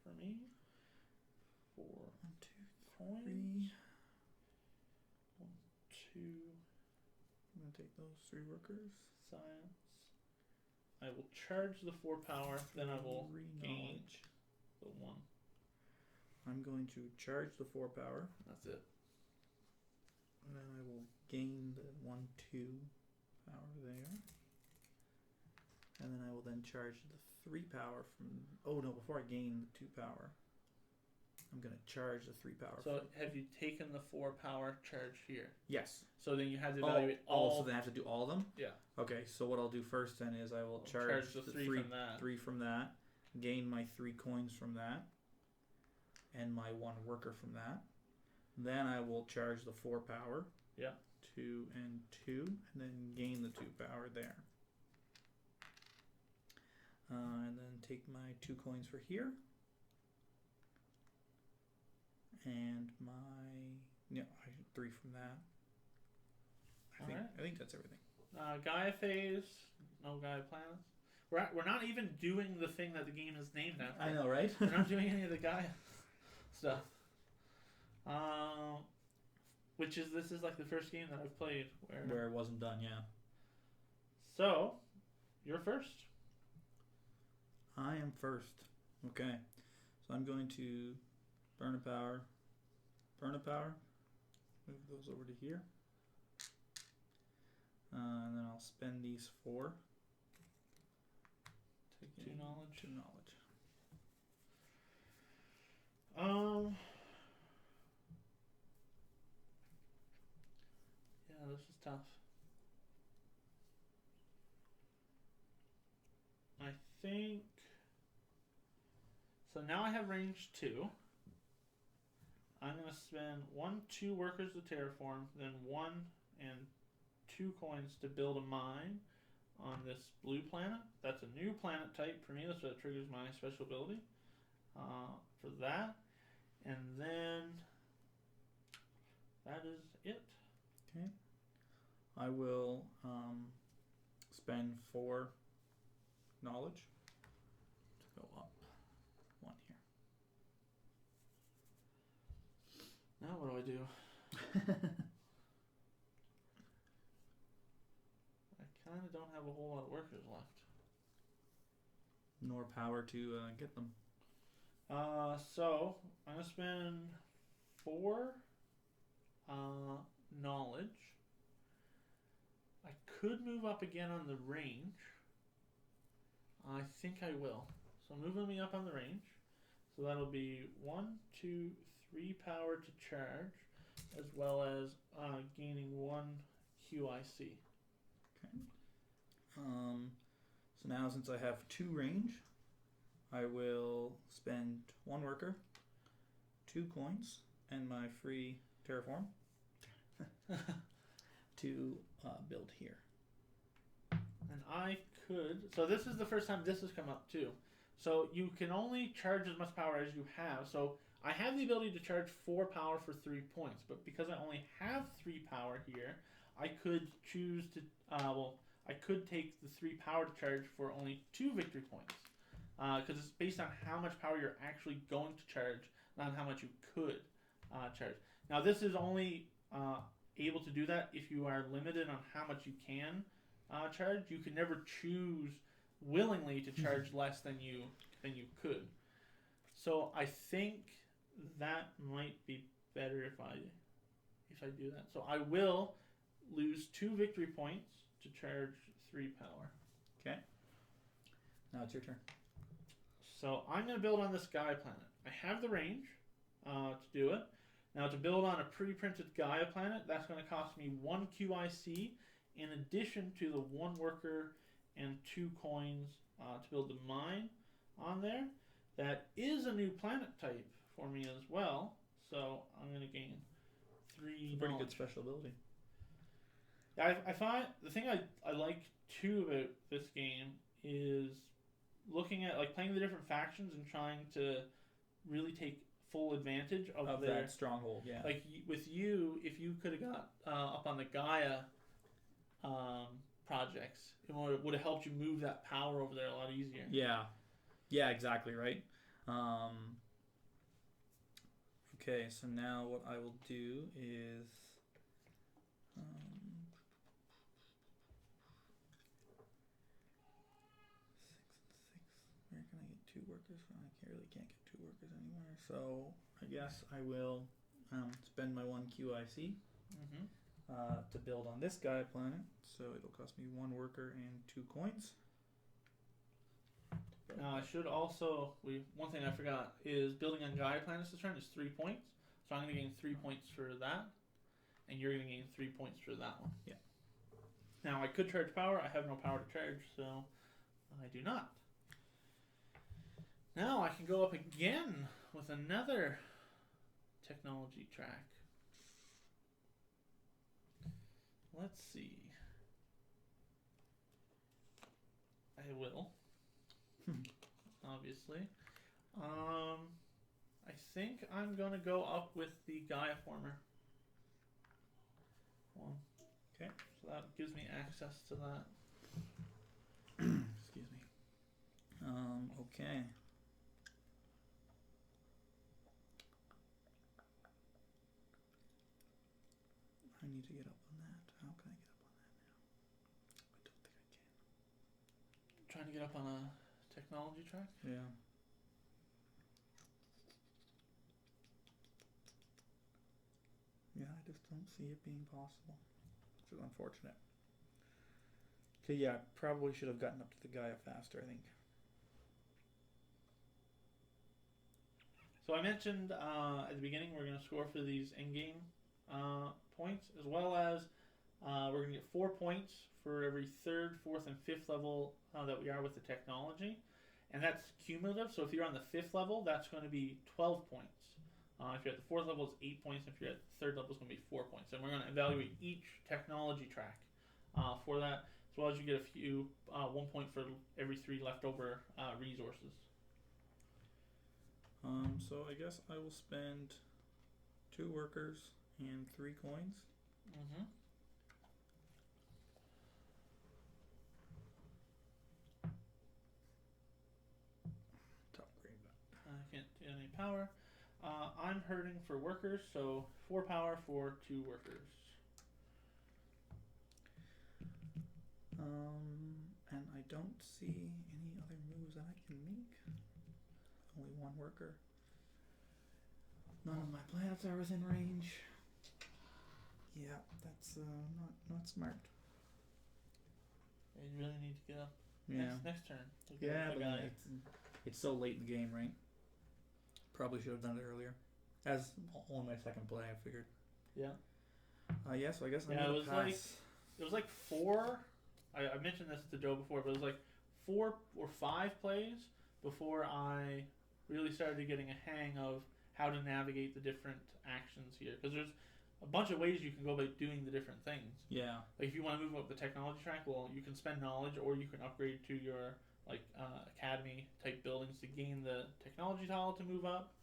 for me. 4 1, 2, coins. 3. 1, 2. I'm going to take those 3 workers. Science. I will charge the 4 power, then I will gain the 1. I'm going to charge the 4 power. That's it. And then I will gain the 1, 2 power there. And then I will then charge the 3 power from... Oh no, before I gain the 2 power, I'm going to charge the 3 power. So have you taken the 4 power charge here? Yes. So then you had to evaluate so then I have to do all of them? Yeah. Okay, so what I'll do first then is I will charge the 3 from that. 3 from that, gain my 3 coins from that, and my 1 worker from that. Then I will charge the 4 power. Yeah. 2 and 2, and then gain the 2 power there. And then take my 2 coins for here. And my 3 from that. I think that's everything. Gaia Phase, no Gaia planets. We're not even doing the thing that the game is named after. I know, right? We're not doing any of the Gaia stuff. This is like the first game that I've played where it wasn't done, yeah. So, you're first. I am first. Okay. So I'm going to burn a power. Move those over to here. And then I'll spend these 4. Take 2 knowledge. 2 knowledge. Yeah, this is tough. I think... So now I have range 2. I'm going to spend 1, 2 workers to terraform, then 1 and 2 coins to build a mine on this blue planet. That's a new planet type for me. That's what triggers my special ability for that. And then that is it. Okay. I will spend 4 knowledge to go up 1 here. Now what do I do? I kind of don't have a whole lot of workers left. Nor power to get them. So I'm gonna spend 4 knowledge. I could move up again on the range. I think I will. So moving me up on the range. So that'll be 1, 2, 3 power to charge, as well as gaining 1 QIC. Okay. So now since I have 2 range, I will spend 1 worker, 2 coins, and my free terraform to build here. And I could. So this is the first time this has come up too. So you can only charge as much power as you have. So I have the ability to charge 4 power for 3 points, but because I only have 3 power here, I could choose to. I could take the 3 power to charge for only 2 victory points, because it's based on how much power you're actually going to charge, not how much you could charge. Now this is only able to do that if you are limited on how much you can charge. You can never choose willingly to charge less than you could. So I think that might be better if I do that. So I will lose 2 victory points to charge 3 power. Okay. Now it's your turn. So I'm going to build on this Gaia planet. I have the range to do it. Now to build on a pre-printed Gaia planet, that's going to cost me 1 QIC in addition to the 1 worker and 2 coins to build the mine on there. That is a new planet type for me as well. So I'm going to gain 3 Pretty knowledge. good special ability. I find the thing I like too about this game is looking at like playing the different factions and trying to really take full advantage of their that stronghold. Yeah. like with you, if you could have got up on the Gaia projects, it would have helped you move that power over there a lot easier. Yeah, exactly right. Okay, so now what I will do is 6 and 6. Where can I get 2 workers from? I really can't get 2 workers anywhere. So I guess I will spend my 1 QIC to build on this Gaia planet. So it'll cost me 1 worker and 2 coins. Now I should also one thing I forgot is building on Gaia planets this turn is 3 points. So I'm going to gain 3 points for that, and you're going to gain 3 points for that one. Yeah. Now I could charge power. I have no power to charge, so I do not. Now I can go up again with another technology track. Let's see. I will. Obviously. I think I'm going to go up with the Gaia Former. Okay. So that gives me access to that. Excuse me. Okay. I need to get up on that. How can I get up on that now? I don't think I can. Trying to get up on a technology track? Yeah. Yeah, I just don't see it being possible, which is unfortunate. Okay, yeah, probably should have gotten up to the Gaia faster, I think. So I mentioned at the beginning we're going to score for these in-game points, as well as we're going to get 4 points for every 3rd, 4th, and 5th level that we are with the technology. And that's cumulative, so if you're on the 5th level, that's going to be 12 points. If you're at the 4th level, it's 8 points. If you're at the 3rd level, it's going to be 4 points. And we're going to evaluate each technology track for that, as well as you get a few 1 point for every 3 leftover resources. So I guess I will spend 2 workers and 3 coins. Mm-hmm. To upgrade that. I can't do any power. I'm hurting for workers, so 4 power for 2 workers. And I don't see any other moves that I can make. Only 1 worker. None of my planets are within range. Yeah, that's not smart. You really need to get up. Yeah. Next turn. Yeah, but it's so late in the game, right? Probably should have done it earlier. As only my 2nd play, I figured. Yeah. Yeah, so I guess I'm Yeah, gonna it was pass. it was like 4. I mentioned this to Joe before, but it was like 4 or 5 plays before I really started getting a hang of how to navigate the different actions here. Because there's a bunch of ways you can go about doing the different things. Yeah. Like if you want to move up the technology track, well, you can spend knowledge, or you can upgrade to your academy type buildings to gain the technology tile to move up.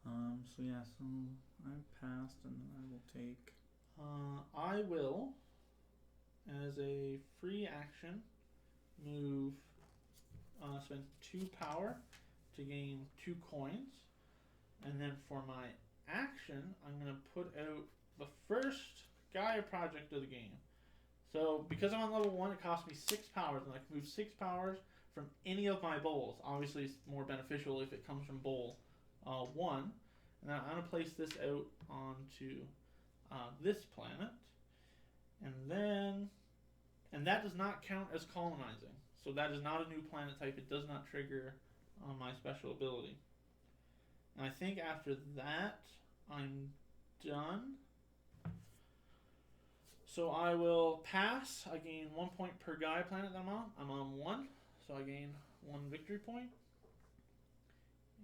So yeah, so I passed, and then I will take. I will, as a free action, move. Spend 2 power to gain 2 coins, and then for my action, I'm gonna put out the first Gaia project of the game. So because I'm on level 1, it costs me 6 powers, and I can move 6 powers from any of my bowls. Obviously, it's more beneficial if it comes from bowl 1. And then I'm gonna place this out onto this planet, and that does not count as colonizing. So that is not a new planet type. It does not trigger my special ability. And I think after that, I'm done. So I will pass. I gain 1 point per Gaia planet that I'm on. I'm on 1, so I gain 1 victory point.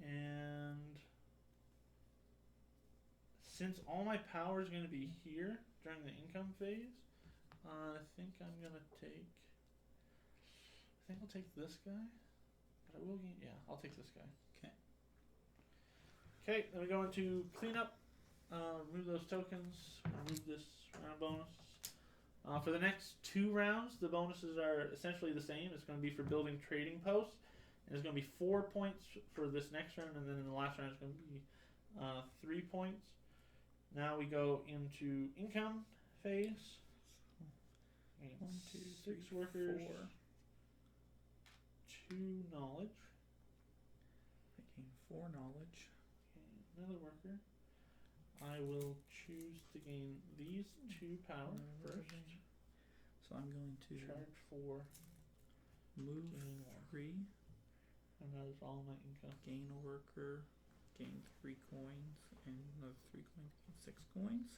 And since all my power is going to be here during the income phase, I think I'm going to take... I think I'll take this guy. But I will gain... Yeah, I'll take this guy. Okay. Okay, then we go into cleanup. Remove those tokens. Remove this round bonus. For the next 2 rounds, the bonuses are essentially the same. It's going to be for building trading posts. And it's going to be 4 points for this next round. And then in the last round, it's going to be 3 points. Now we go into income phase. 1, 2, 6 3, workers. 4. 2 knowledge. I gain 4 knowledge. Okay, another worker. I will choose to gain these 2 power first. So I'm going to Charge 4. move Gain 3. And that is all my income. Gain a worker. Gain 3 coins. And another 3 coins. Gain 6 coins.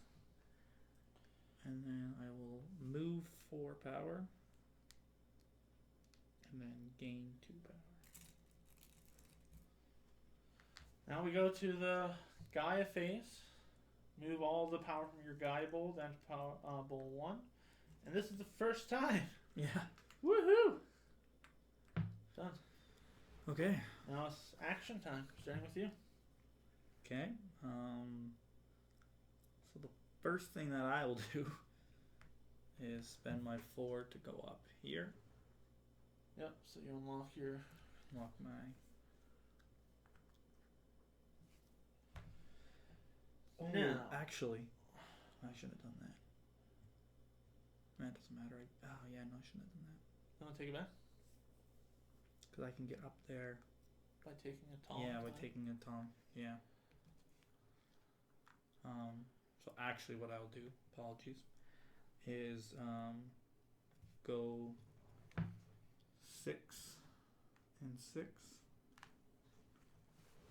And then I will move 4 power. And then gain 2 power. Now we go to the Gaia Phase. Move all the power from your Gaia bowl down to power, bowl 1. And this is the first time. Yeah. Woohoo! Done. Okay. Now it's action time. Starting with you. Okay. So the first thing that I will do is spend my 4 to go up here. Yep, so you unlock your... Unlock my... Oh, Now. actually, I shouldn't have done that. That doesn't matter. Yeah, no, I shouldn't have done that. You want to take it back? Because I can get up there. By taking a Tom. Yeah, by taking a Tom. Yeah. So actually what I'll do, apologies, is go 6 and 6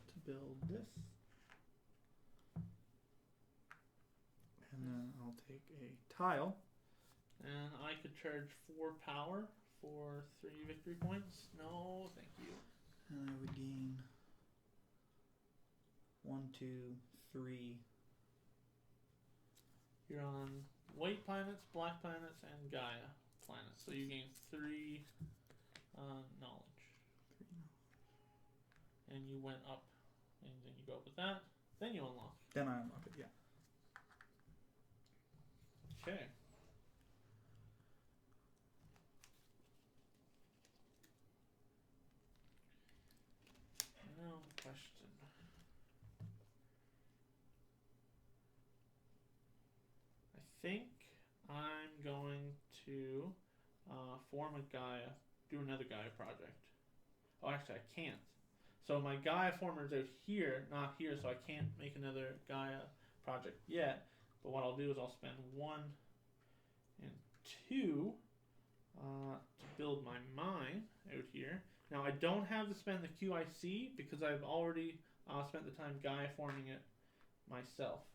to build this. And then I'll take a tile. And I could charge 4 power for 3 victory points. No, thank you. And I would gain 1, 2, 3. You're on white planets, black planets, and Gaia planets. So you gain 3 knowledge. 3. And you went up. And then you go up with that. Then you unlock. Then I unlock it, yeah. Okay. Now question. I think I'm going to form a Gaia, do another Gaia project. Oh, actually, I can't. So my Gaia former is out here, not here, so I can't make another Gaia project yet. But what I'll do is I'll spend 1 and 2 to build my mine out here. Now I don't have to spend the QIC because I've already spent the time Gaia forming it myself.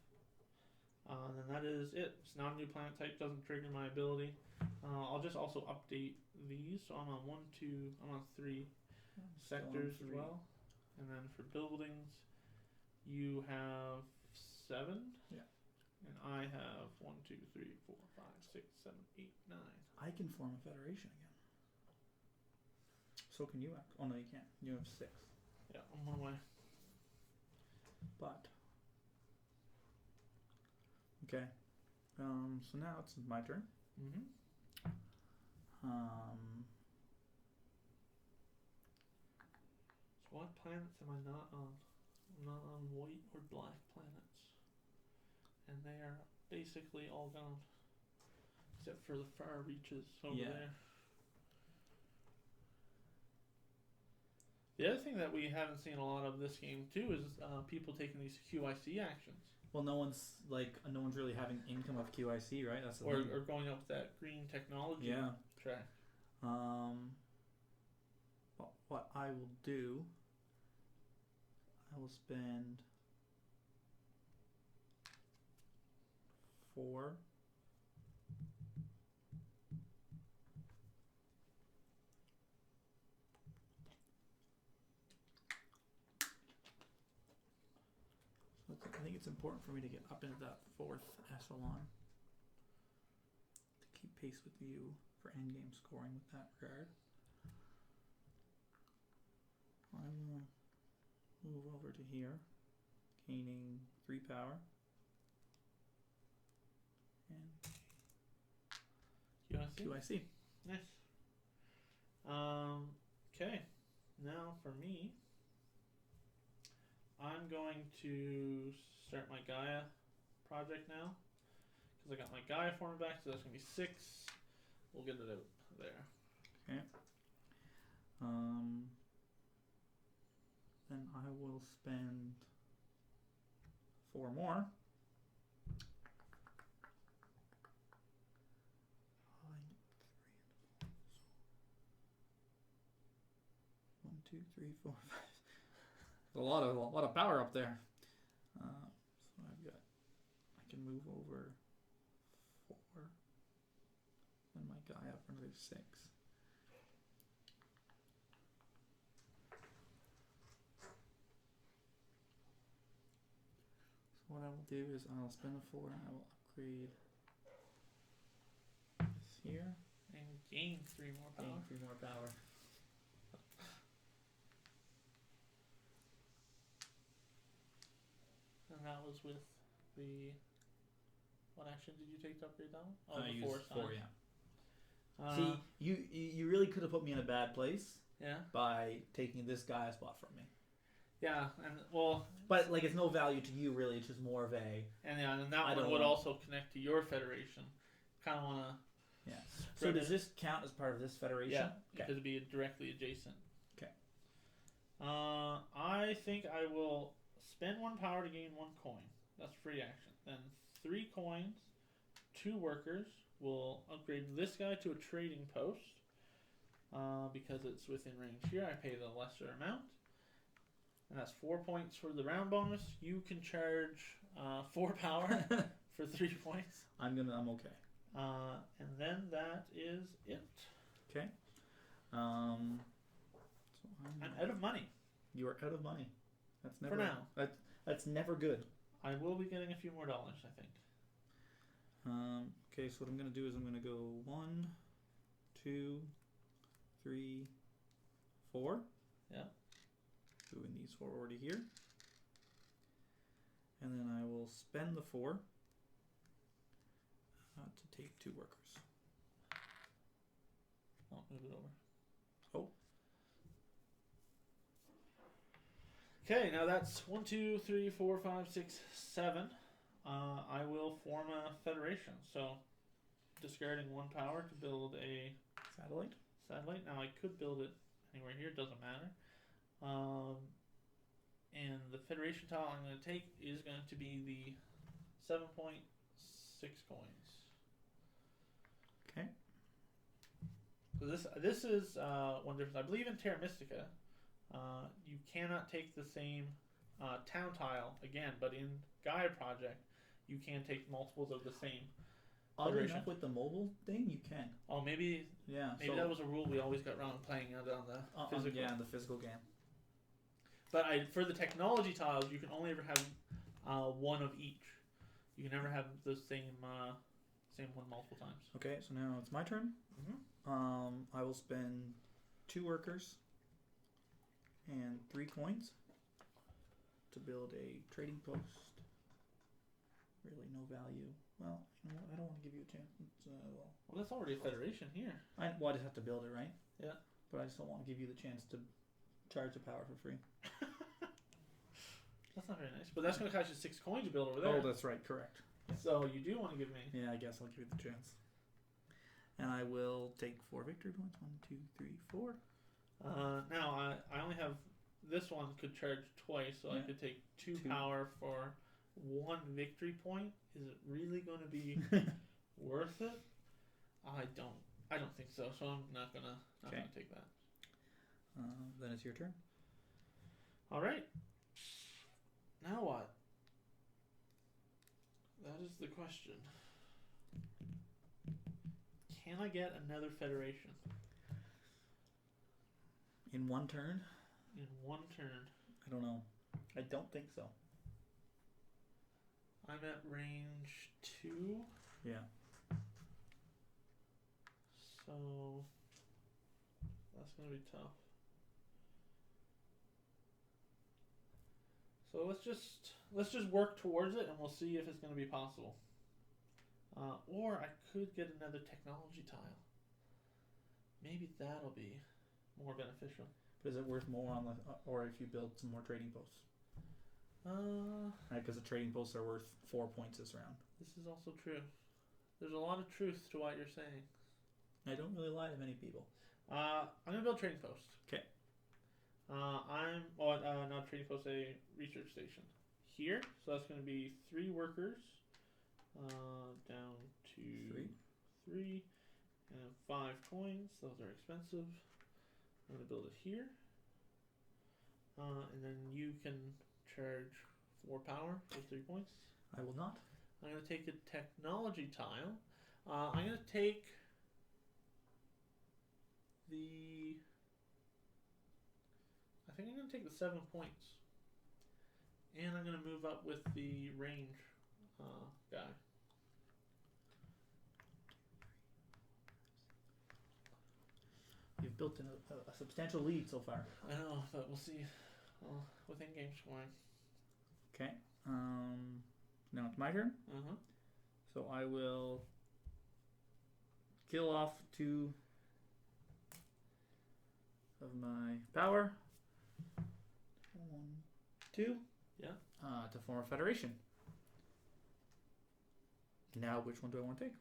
And then that is it. It's not a new planet type, doesn't trigger my ability. I'll just also update these. So I'm on 1, 2, I'm on 3 sectors as well. And then for buildings, you have 7. Yeah. And I have 1, 2, 3, 4, 5, 6, 7, 8, 9. I can form a federation again. So can you. Oh no, you can't. You have 6. Yeah, I'm one away. But okay. So now it's my turn. Mm-hmm. So what planets am I not on? I'm not on white or black planets. And they are basically all gone. Except for the far reaches over there. The other thing that we haven't seen a lot of this game too is people taking these QIC actions. Well, no one's really having income of QIC, right? That's the or thing. Or going up that green technology track. What I will do, I will spend 4. I think it's important for me to get up into that 4th echelon to keep pace with you for endgame scoring with that regard. I will move over to here, gaining 3 power. And QIC. Nice. Okay. Now for me, I'm going to start my Gaia project now. Because I got my Gaia form back, so that's going to be 6. We'll get it out there. Okay. Then I will spend 4 more. 1, 2, 3, 4, 5. A lot of power up there. So I can move over 4. And my guy up for another 6. So what I will do is I'll spend the 4 and I will upgrade this here. And gain 3 more power. Gain 3 more power. And that was with the... What action did you take to upgrade that one? Oh, I the used 4, yeah. See, you really could have put me in a bad place. Yeah. By taking this Gaia spot from me. Yeah, and well. But like, it's no value to you really. It's just more of a. And yeah, and that one would also connect to your federation. Kind of want to. Yeah. So does this count as part of this federation? Yeah, because it'd be directly adjacent. Okay. I think I will spend 1 power to gain 1 coin. That's free action. Then 3 coins, 2 workers. We'll upgrade this guy to a trading post because it's within range here. I pay the lesser amount. And that's 4 points for the round bonus. You can charge 4 power for 3 points. I'm okay. And then that is it. Okay. So I'm out of money. You are out of money. That's never for now. That's never good. I will be getting a few more dollars, I think. Okay, so what I'm going to do is I'm going to go 1, 2, 3, 4. Yeah. Moving these 4 already here. And then I will spend the 4 to take 2 workers. I'll move it over. Oh. Okay, now that's 1, 2, 3, 4, 5, 6, 7. I will form a federation. So, discarding 1 power to build a satellite. Now I could build it anywhere here. Doesn't matter. And the federation tile I'm going to take is going to be the 7.6 coins. Okay. So this is one difference. I believe in Terra Mystica, you cannot take the same town tile again, but in Gaia Project, you can take multiples of the same. Oddly enough, with the mobile thing, you can. Oh, maybe. Yeah. Maybe that was a rule we always got wrong playing on the physical. Yeah, the physical game. But for the technology tiles, you can only ever have one of each. You can never have the same one multiple times. Okay, so now it's my turn. I will spend 2 workers and 3 coins to build a trading post. Really no value. Well, you know what? I don't want to give you a chance. Well, that's already a federation here. I just have to build it, right? Yeah. But I just don't want to give you the chance to charge the power for free. That's not very nice. But that's going to cost you 6 coins to build over there. Oh, that's right. Correct. So you do want to give me. Yeah, I guess I'll give you the chance. And I will take 4 victory points. 1, 2, 3, 4. Now, I only have... This one could charge twice, so I could take 2 power for 1 victory point. Is it really going to be worth it? I don't think so. So I'm not gonna take that. Then it's your turn. All right. Now what? That is the question. Can I get another federation? In 1 turn? In 1 turn. I don't know. I don't think so. I'm at range 2. Yeah. So that's gonna be tough. So let's just work towards it, and we'll see if it's gonna be possible. Or I could get another technology tile. Maybe that'll be more beneficial. But is it worth more on the or if you build some more trading posts? Because the trading posts are worth 4 points this round. This is also true. There's a lot of truth to what you're saying. I don't really lie to many people. I'm gonna build trading post. Okay. Not trading post, a research station here. So that's gonna be 3 workers. Down to 3 and 5 coins. Those are expensive. I'm gonna build it here. And then you can charge 4 power for 3 points. I will not. I'm gonna take a technology tile. I'm gonna take I think I'm gonna take the 7 points, and I'm gonna move up with the range guy. You've built in a substantial lead so far. I know, but we'll see with in-game scoring. Okay. Now it's my turn. So I will kill off 2 of my power. 1, 2. Yeah. To form a federation. Now, which one do I want to take?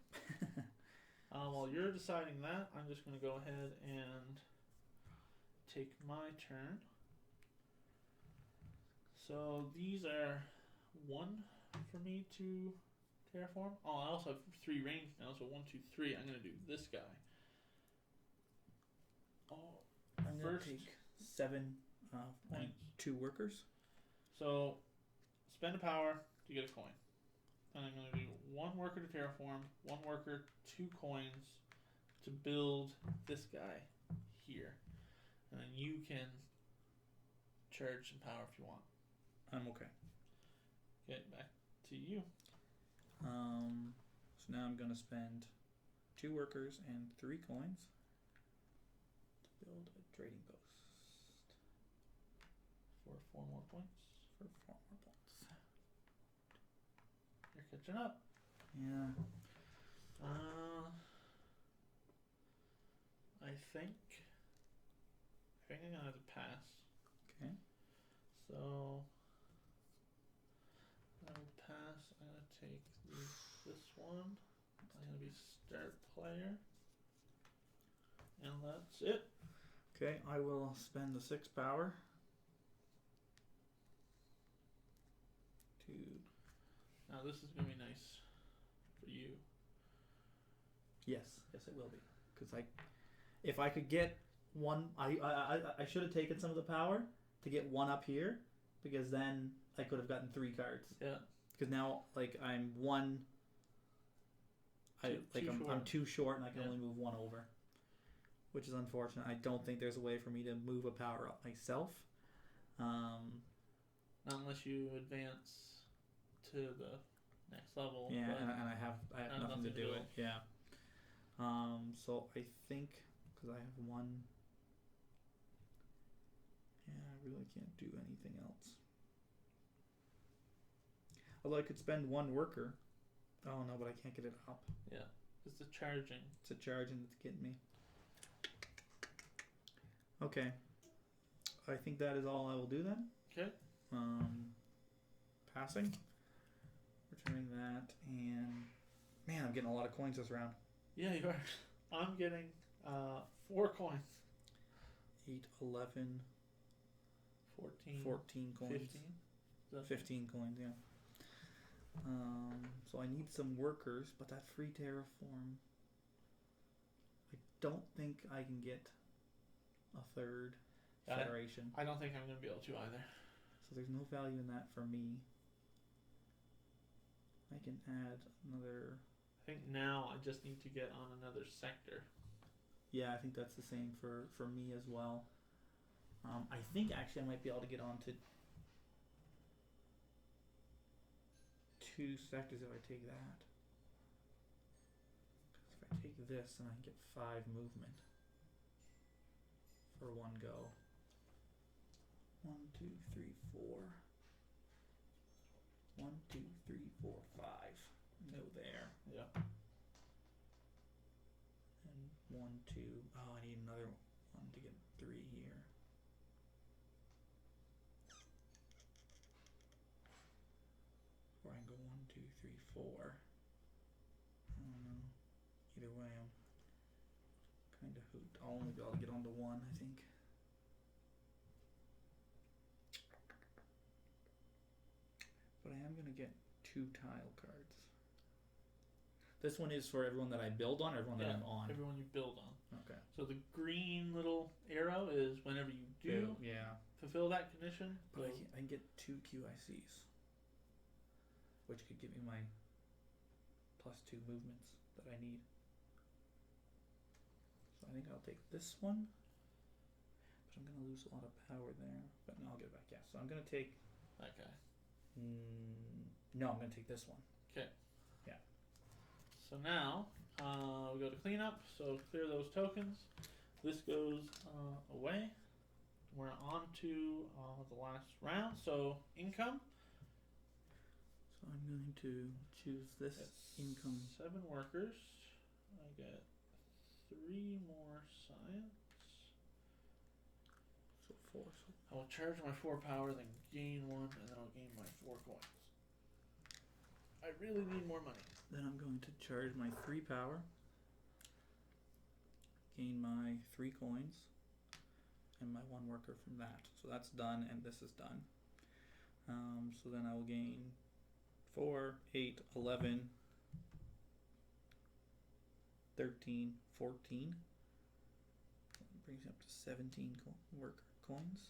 While you're deciding that, I'm just going to go ahead and take my turn. So these are 1 for me to terraform. Oh, I also have 3 range now, so 1, 2, 3. I'm going to do this guy. Oh, I'm going to take 7 and 2 workers. So spend a power to get a coin. And I'm going to do 1 worker to terraform, 1 worker, 2 coins to build this guy here. And then you can charge some power if you want. I'm okay. Get back to you. So now I'm going to spend 2 workers and 3 coins to build a trading post. For 4 more points. For 4 more points. You're catching up. Yeah. I think I'm gonna have to pass. Okay. So I'll pass. I'm gonna take this one. I'm gonna be start player, and that's it. Okay, I will spend the 6 power to. Now this is gonna be nice for you. Yes, it will be. Because if I could get 1, I should have taken some of the power to get 1 up here, because then I could have gotten 3 cards. Yeah. Because now, I'm 1. I'm too short, and I can only move 1 over, which is unfortunate. I don't think there's a way for me to move a power up myself. Not unless you advance to the next level. Yeah, but and I have nothing to do it. Yeah. So I think because I have one. Yeah, I really can't do anything else. Although I could spend one worker. Oh no, but I can't get it up. Yeah, it's the charging. It's a charging that's getting me. Okay. I think that is all I will do then. Okay. Passing. Returning that, and man, I'm getting a lot of coins this round. Yeah, you are. I'm getting 4 coins. 8, 11, 14 coins. 15? 15 coins, yeah. So I need some workers, but that free terraform, I don't think I can get a third federation. I don't think I'm going to be able to either. So there's no value in that for me. I can add another... I think now I just need to get on another sector. Yeah, I think that's the same for me as well. I think actually I might be able to get onto 2 sectors if I take that. Because if I take this, then I can get 5 movement for one go. 1, 2, 3, 4. 1, 2, 3, 4, 5. Go there. Yeah. And 1, 2. Oh, I need another one to get 3 here. Or I can go 1, 2, 3, 4. I don't know. Either way, I'm kind of hooped. I'll only be able to get onto 1, I think. But I am going to get 2 tile cards. This one is for everyone that I build on or everyone that I'm on? Everyone you build on. Okay. So the green little arrow is whenever you do fulfill that condition. But I can get 2 QICs, which could give me my +2 movements that I need. So I think I'll take this one. But I'm going to lose a lot of power there. But no, I'll get it back. Yeah, so I'm going to take... that guy. No, I'm going to take this one. Okay. Yeah. So now we go to cleanup. So clear those tokens. This goes away. We're on to the last round. So income. So I'm going to choose this income. 7 workers. I get 3 more science. So 4. So I will charge my 4 power, then gain 1, and then I'll gain my 4 coins. I really need more money. then I'm going to charge my 3 power. Gain my 3 coins. And my 1 worker from that. So that's done, and this is done. So then I will gain 4, 8, 11, 13, 14. That brings me up to 17 worker coins.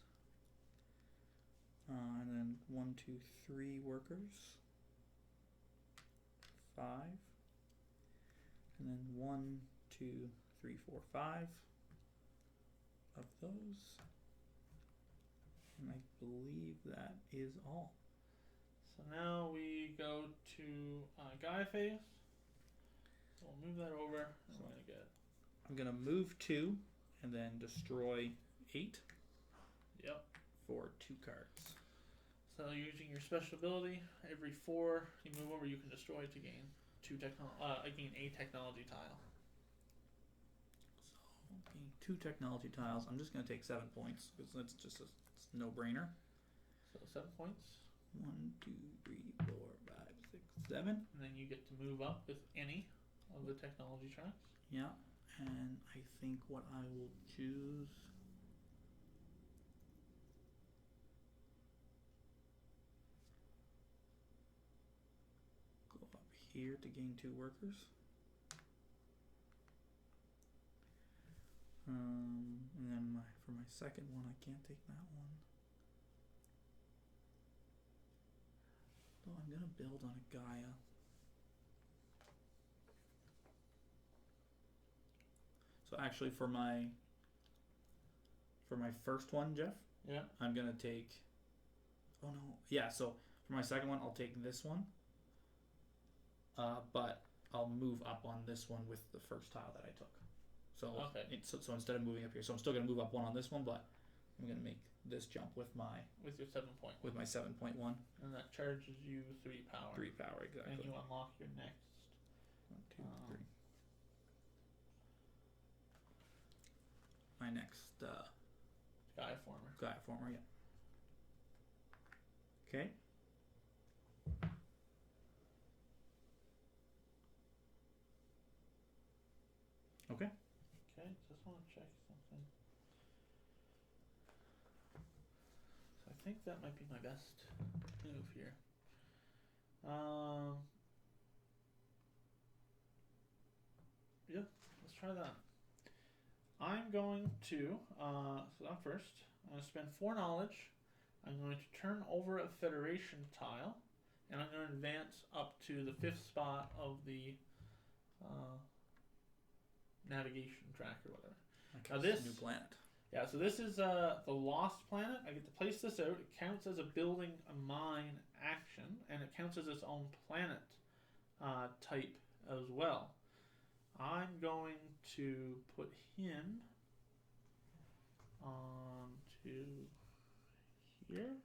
And then 1, 2, 3 workers. 5. And then 1, 2, 3, 4, 5 of those. And I believe that is all. So now we go to Gaia Phase. So we'll move that over. And I'm going to move 2 and then destroy 8. Yep. For 2 cards. So using your special ability, every 4 you move over, you can destroy to gain gain a technology tile. So gain 2 technology tiles. I'm just going to take 7 points because that's just a no-brainer. So 7 points. 1, 2, 3, 4, 5, 6, 7. And then you get to move up with any of the technology tracks. Yeah, and I think what I will choose. Go up here to gain 2 workers. And then for my second one, I can't take that one. So I'm gonna build on a Gaia. So actually, for my first one, Jeff. Yeah. I'm gonna take. Oh no! Yeah. So for For my second one, I'll take this one. But I'll move up on this one with the first tile that I took. So Okay. so instead of moving up here, so I'm still gonna move up one on this one, but I'm gonna make this jump with With your 7 point. my 7.1. And that charges you 3 power. 3 power, exactly. And you unlock your next. 1, 2, 3. My next Gaia former. Gaia former, yeah. Okay. Okay. Okay, just want to check something. So I think that might be my best move here. Yeah, let's try that. I'm going to, so I'm first. I'm going to spend 4 knowledge. I'm going to turn over a Federation tile, and I'm going to advance up to the 5th spot of the navigation track or whatever. Okay, Now this new planet. Yeah, so this is the Lost Planet. I get to place this out. It counts as a building a mine action, and it counts as its own planet type as well. I'm going to put him on to here.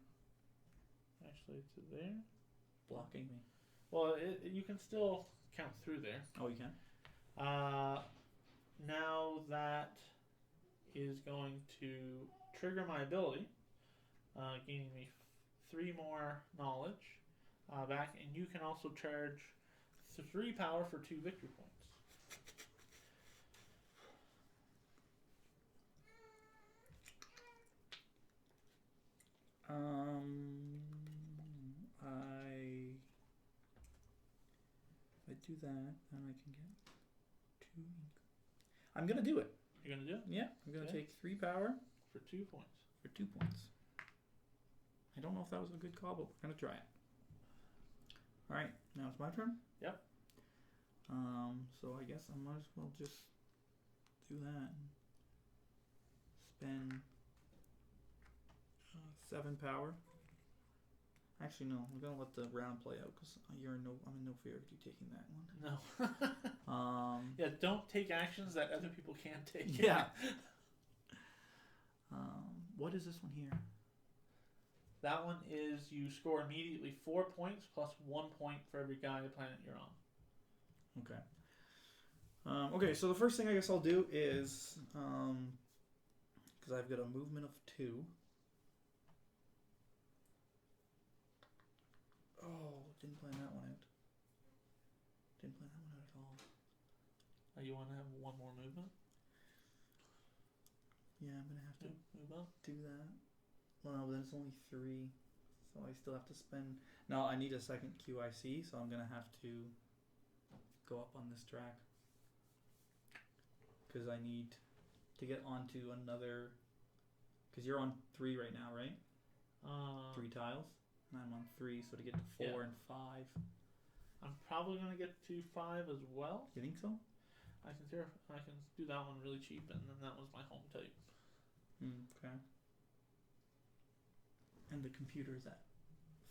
Actually, to there. Blocking me. Well, you can still count through there. Oh, you can? Now that is going to trigger my ability, gaining me 3 more knowledge back, and you can also charge 3 power for 2 victory points. If I do that, then I can get 2. I'm gonna do it. You're gonna do it? Yeah, I'm gonna Okay. take 3 power For 2 points. for 2 points. I don't know if that was a good call, but we're gonna try it. All right, now it's my turn. Yep. So I guess I might as well just do that. Spend 7 power. Actually, no. I'm gonna let the round play out because I'm in no fear of you taking that one. No. Yeah, don't take actions that other people can't take. Yeah. What is this one here? That one is you score immediately 4 points plus 1 point for every Gaia planet you're on. Okay. Okay, so the first thing I guess I'll do is, because I've got a movement of 2. Oh, didn't plan that one out. Didn't plan that one out at all. You want to have 1 more movement? Yeah, I'm gonna have to Move up. do that. Well, no, but then it's only 3, so I still have to spend. No, I need a second QIC, so I'm gonna have to go up on this track because I need to get onto another. Because you're on 3 right now, right? 3 tiles, and I'm on 3, so to get to 4 and 5. I'm probably gonna get to 5 as well. You think so? I can do that one really cheap, and then that was my home type. Okay. And the computer's at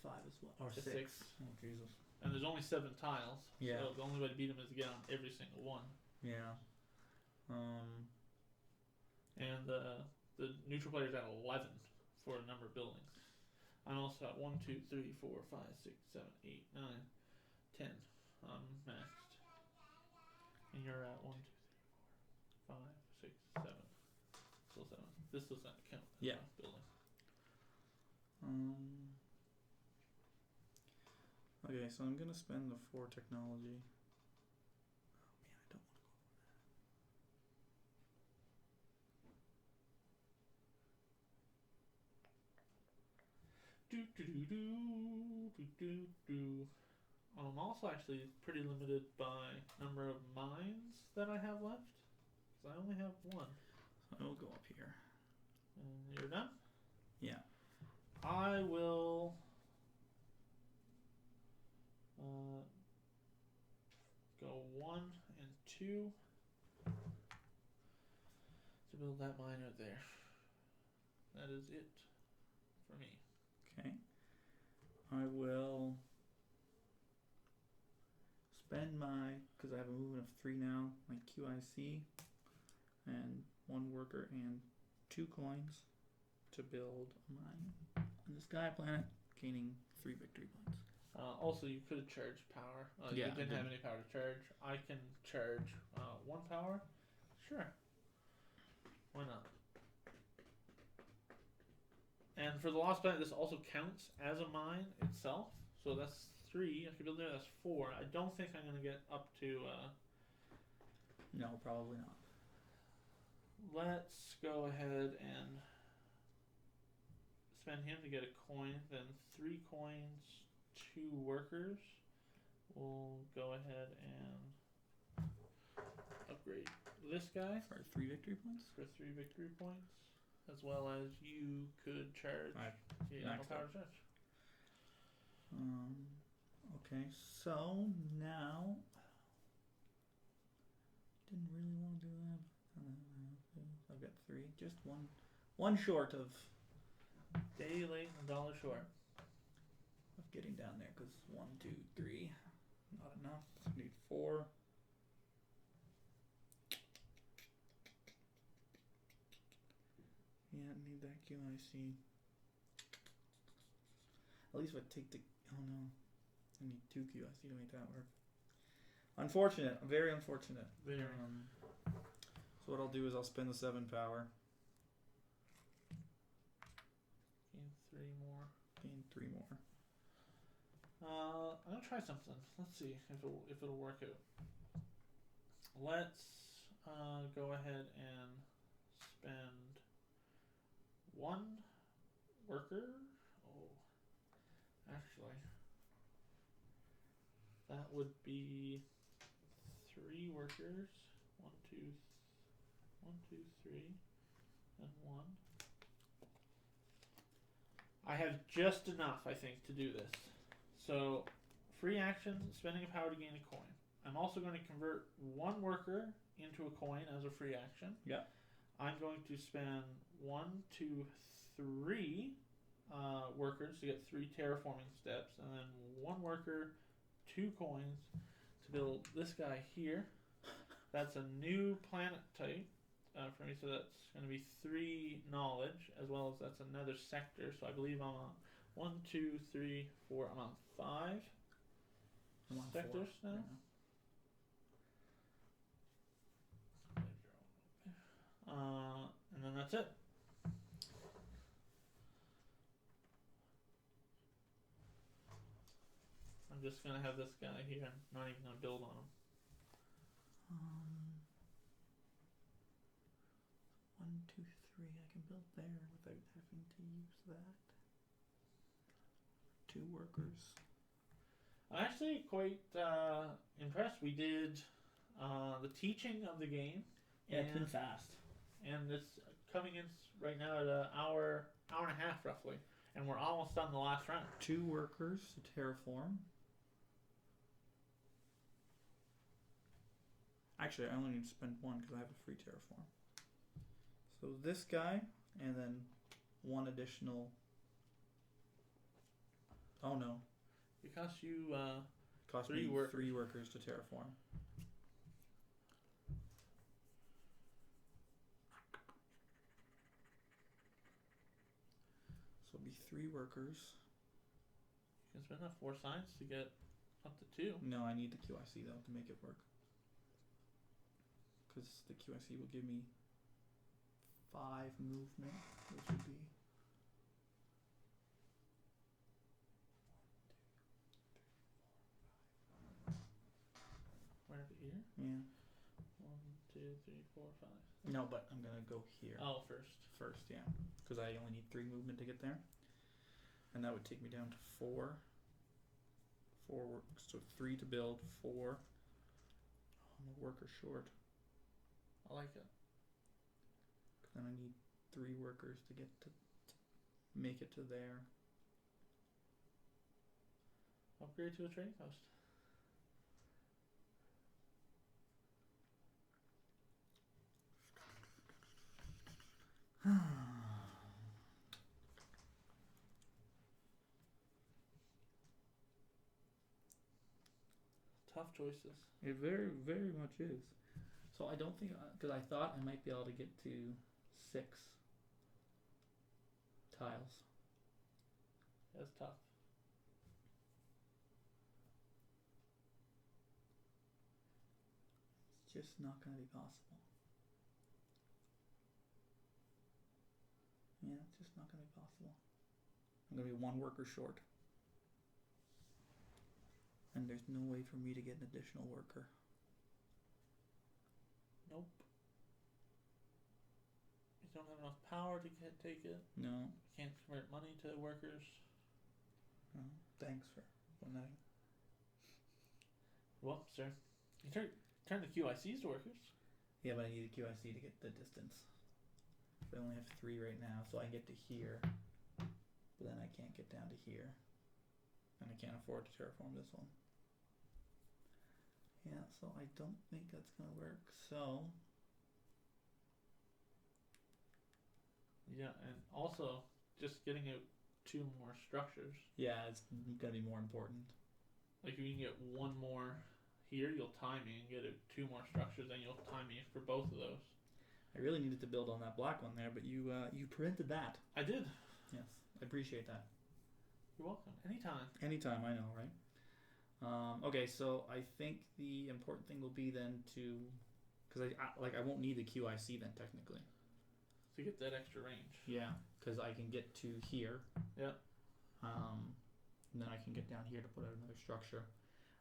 5 as well, or It's 6. 6. Oh Jesus. And there's only 7 tiles. Yeah. So the only way to beat them is to get on every single one. Yeah. And the neutral player's at 11 for a number of buildings. I'm also at 1, 2, 3, 4, 5, 6, 7, 8, 9, 10. I'm maxed. And you're at 1, 2, 3, 4, 5, 6, 7. Still 7. This does not count as Yeah. a building. Okay, so I'm gonna spend the 4 technology. Oh man, I don't want to go I'm also actually pretty limited by number of mines that I have left. Because I only have 1. So I'll go up here. And you're done? Yeah. I will go 1 and 2 to build that mine out there. That is it for me. Okay. I will spend because I have a movement of 3 now, my QIC, and 1 worker and 2 coins to build a mine on this Gaia planet, gaining 3 victory points. Also, you could charge power. Yeah, You didn't have any power to charge. I can charge 1 power. Sure. Why not? And for the Lost Planet, this also counts as a mine itself. So that's 3. I could build there. That's 4. I don't think I'm going to get up to... No, probably not. Let's go ahead and spend him to get a coin. Then 3 coins, 2 workers. We'll go ahead and upgrade this guy. For 3 victory points? For 3 victory points. As well as you could charge. No power to charge. Okay, so now didn't really want to do that. I've got 3, just one short of Day late, $1 short. of getting down there because 1, 2, 3, not enough. I need 4. Yeah, I need that QIC. At least if I take the... Oh no. I need 2 QIC to make that work. Unfortunate. Very unfortunate. Very. So what I'll do is I'll spend the 7 power. Gain 3 more. Gain 3 more. I'm gonna try something. Let's see if it'll work out. Let's go ahead and spend 1 worker. Oh, actually, that would be 3 workers. 1, 2, 3, and 1. I have just enough, I think, to do this. So, free action, spending a power to gain a coin. I'm also going to convert 1 worker into a coin as a free action. Yeah. I'm going to spend 1, 2, 3 workers to get 3 terraforming steps, and then 1 worker, 2 coins to build this guy here. That's a new planet type for me, so that's going to be 3 knowledge, as well as that's another sector. So I believe I'm on 1, 2, 3, 4. I'm on 5 I'm on sectors 4 now. right And then that's it. I'm just gonna have this guy here and not even gonna build on him. 1, 2, 3. I can build there without having to use that. 2 workers. I'm actually quite impressed. We did the teaching of the game. Yeah, it's been fast. And it's coming in right now at an hour and a half roughly. And we're almost done the last round. 2 workers to terraform. Actually, I only need to spend 1 because I have a free terraform. So this guy, and then 1 additional... Oh no. It costs you Cost 3 me workers. 3 workers to terraform. So it'll be 3 workers. You can spend that 4 signs to get up to 2. No, I need the QIC though to make it work. Because the QIC will give me 5 movement, which would be... Right up here. Yeah. 1, 2, 3, 4, 5. No, but I'm gonna go here. Oh, first. First, yeah. Because I only need 3 movement to get there. And that would take me down to 4. 4 works, so 3 to build, 4. I'm a worker short. I like it. Then I need 3 workers to get to make it to there. Upgrade to a trading post. tough choices. It very, very much is. So I don't think, because I thought I might be able to get to 6 tiles. That's tough. It's just not going to be possible. Yeah, it's just not going to be possible. I'm going to be 1 worker short. And there's no way for me to get an additional worker. Nope. You don't have enough power to take it. No. You can't convert money to workers. No. Thanks for nothing. Well, sir, you turn the QICs to workers. Yeah, but I need a QIC to get the distance. I only have 3 right now, so I can get to here. But then I can't get down to here. And I can't afford to terraform this one. Yeah, so I don't think that's going to work. So, yeah, and also just getting out 2 more structures. yeah, it's going to be more important. Like if you can get 1 more here, you'll time me and get out 2 more structures, and you'll time me for both of those. I really needed to build on that black one there, but you prevented that. I did. Yes, I appreciate that. You're welcome. Anytime. Anytime, I know, right? Okay, so I think the important thing will be then to, because I won't need the QIC then technically. To get that extra range. Yeah, because I can get to here. Yeah. And then I can get down here to put out another structure.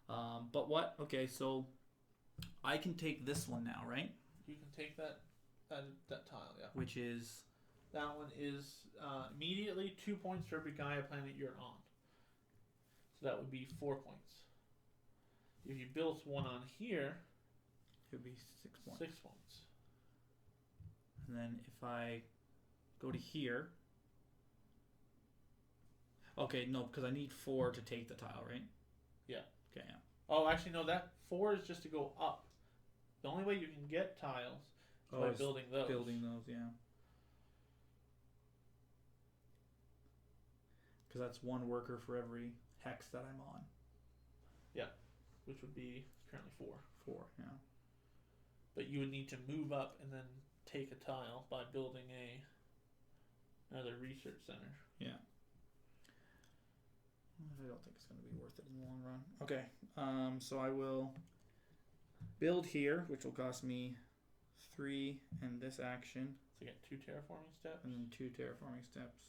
But what? Okay, so I can take this one now, right? You can take that tile, yeah. Which is, that one is immediately 2 points for every Gaia planet you're on. So that would be 4 points. If you built one on here, it would be 6 points. 6 points. And then if I go to here, okay, no, because I need 4 to take the tile, right? Yeah. Okay, yeah. Oh, actually, no, that 4 is just to go up. The only way you can get tiles is by building those. Building those, yeah. Because that's 1 worker for every hex that I'm on. Yeah, which would be currently 4. 4, yeah. But you would need to move up and then take a tile by building another research center. Yeah. I don't think it's going to be worth it in the long run. Okay, so I will build here, which will cost me 3 and this action. So you get 2 terraforming steps. And then 2 terraforming steps.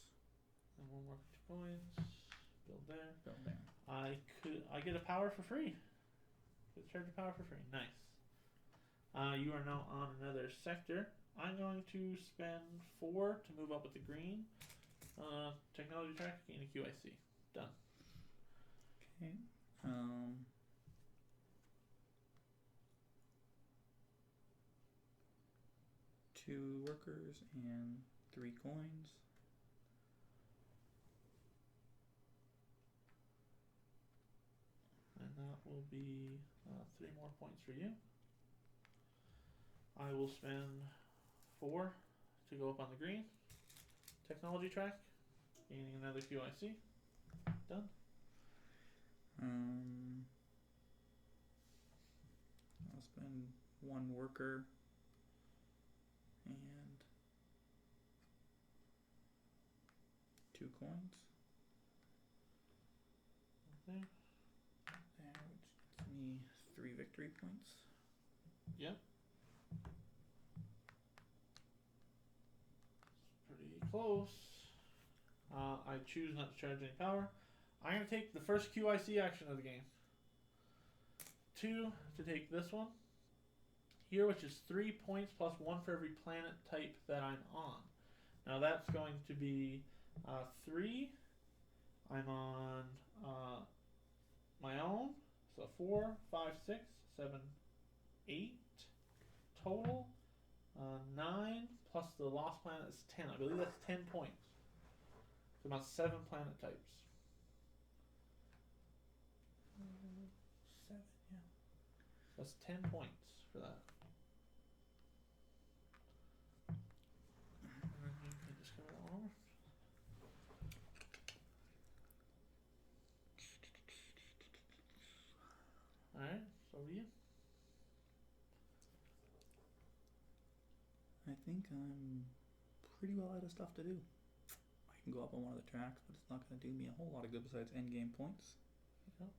And 1 more 2 coins. Build there. Build there. I get a power for free. Get a charge of power for free. Nice. You are now on another sector. I'm going to spend 4 to move up with the green. Technology track, gain a QIC. Done. Okay. 2 workers and 3 coins. And that will be 3 more points for you. I will spend 4 to go up on the green. Technology track, gaining another QIC. Done. I'll spend 1 worker and 2 coins. There. There, which gives me 3 victory points. Yep. Pretty close. I choose not to charge any power. I'm going to take the first QIC action of the game. 2 to take this one here, which is 3 points plus 1 for every planet type that I'm on. Now that's going to be 3. I'm on my own, so 4, 5, 6, 7, 8 total. 9 plus the lost planet is 10. I believe that's 10 points. So about 7 planet types. 7, yeah. That's 10 points for that. And then you can just cover that one over. Alright. think I'm pretty well out of stuff to do. I can go up on one of the tracks, but it's not going to do me a whole lot of good besides end game points. Yeah.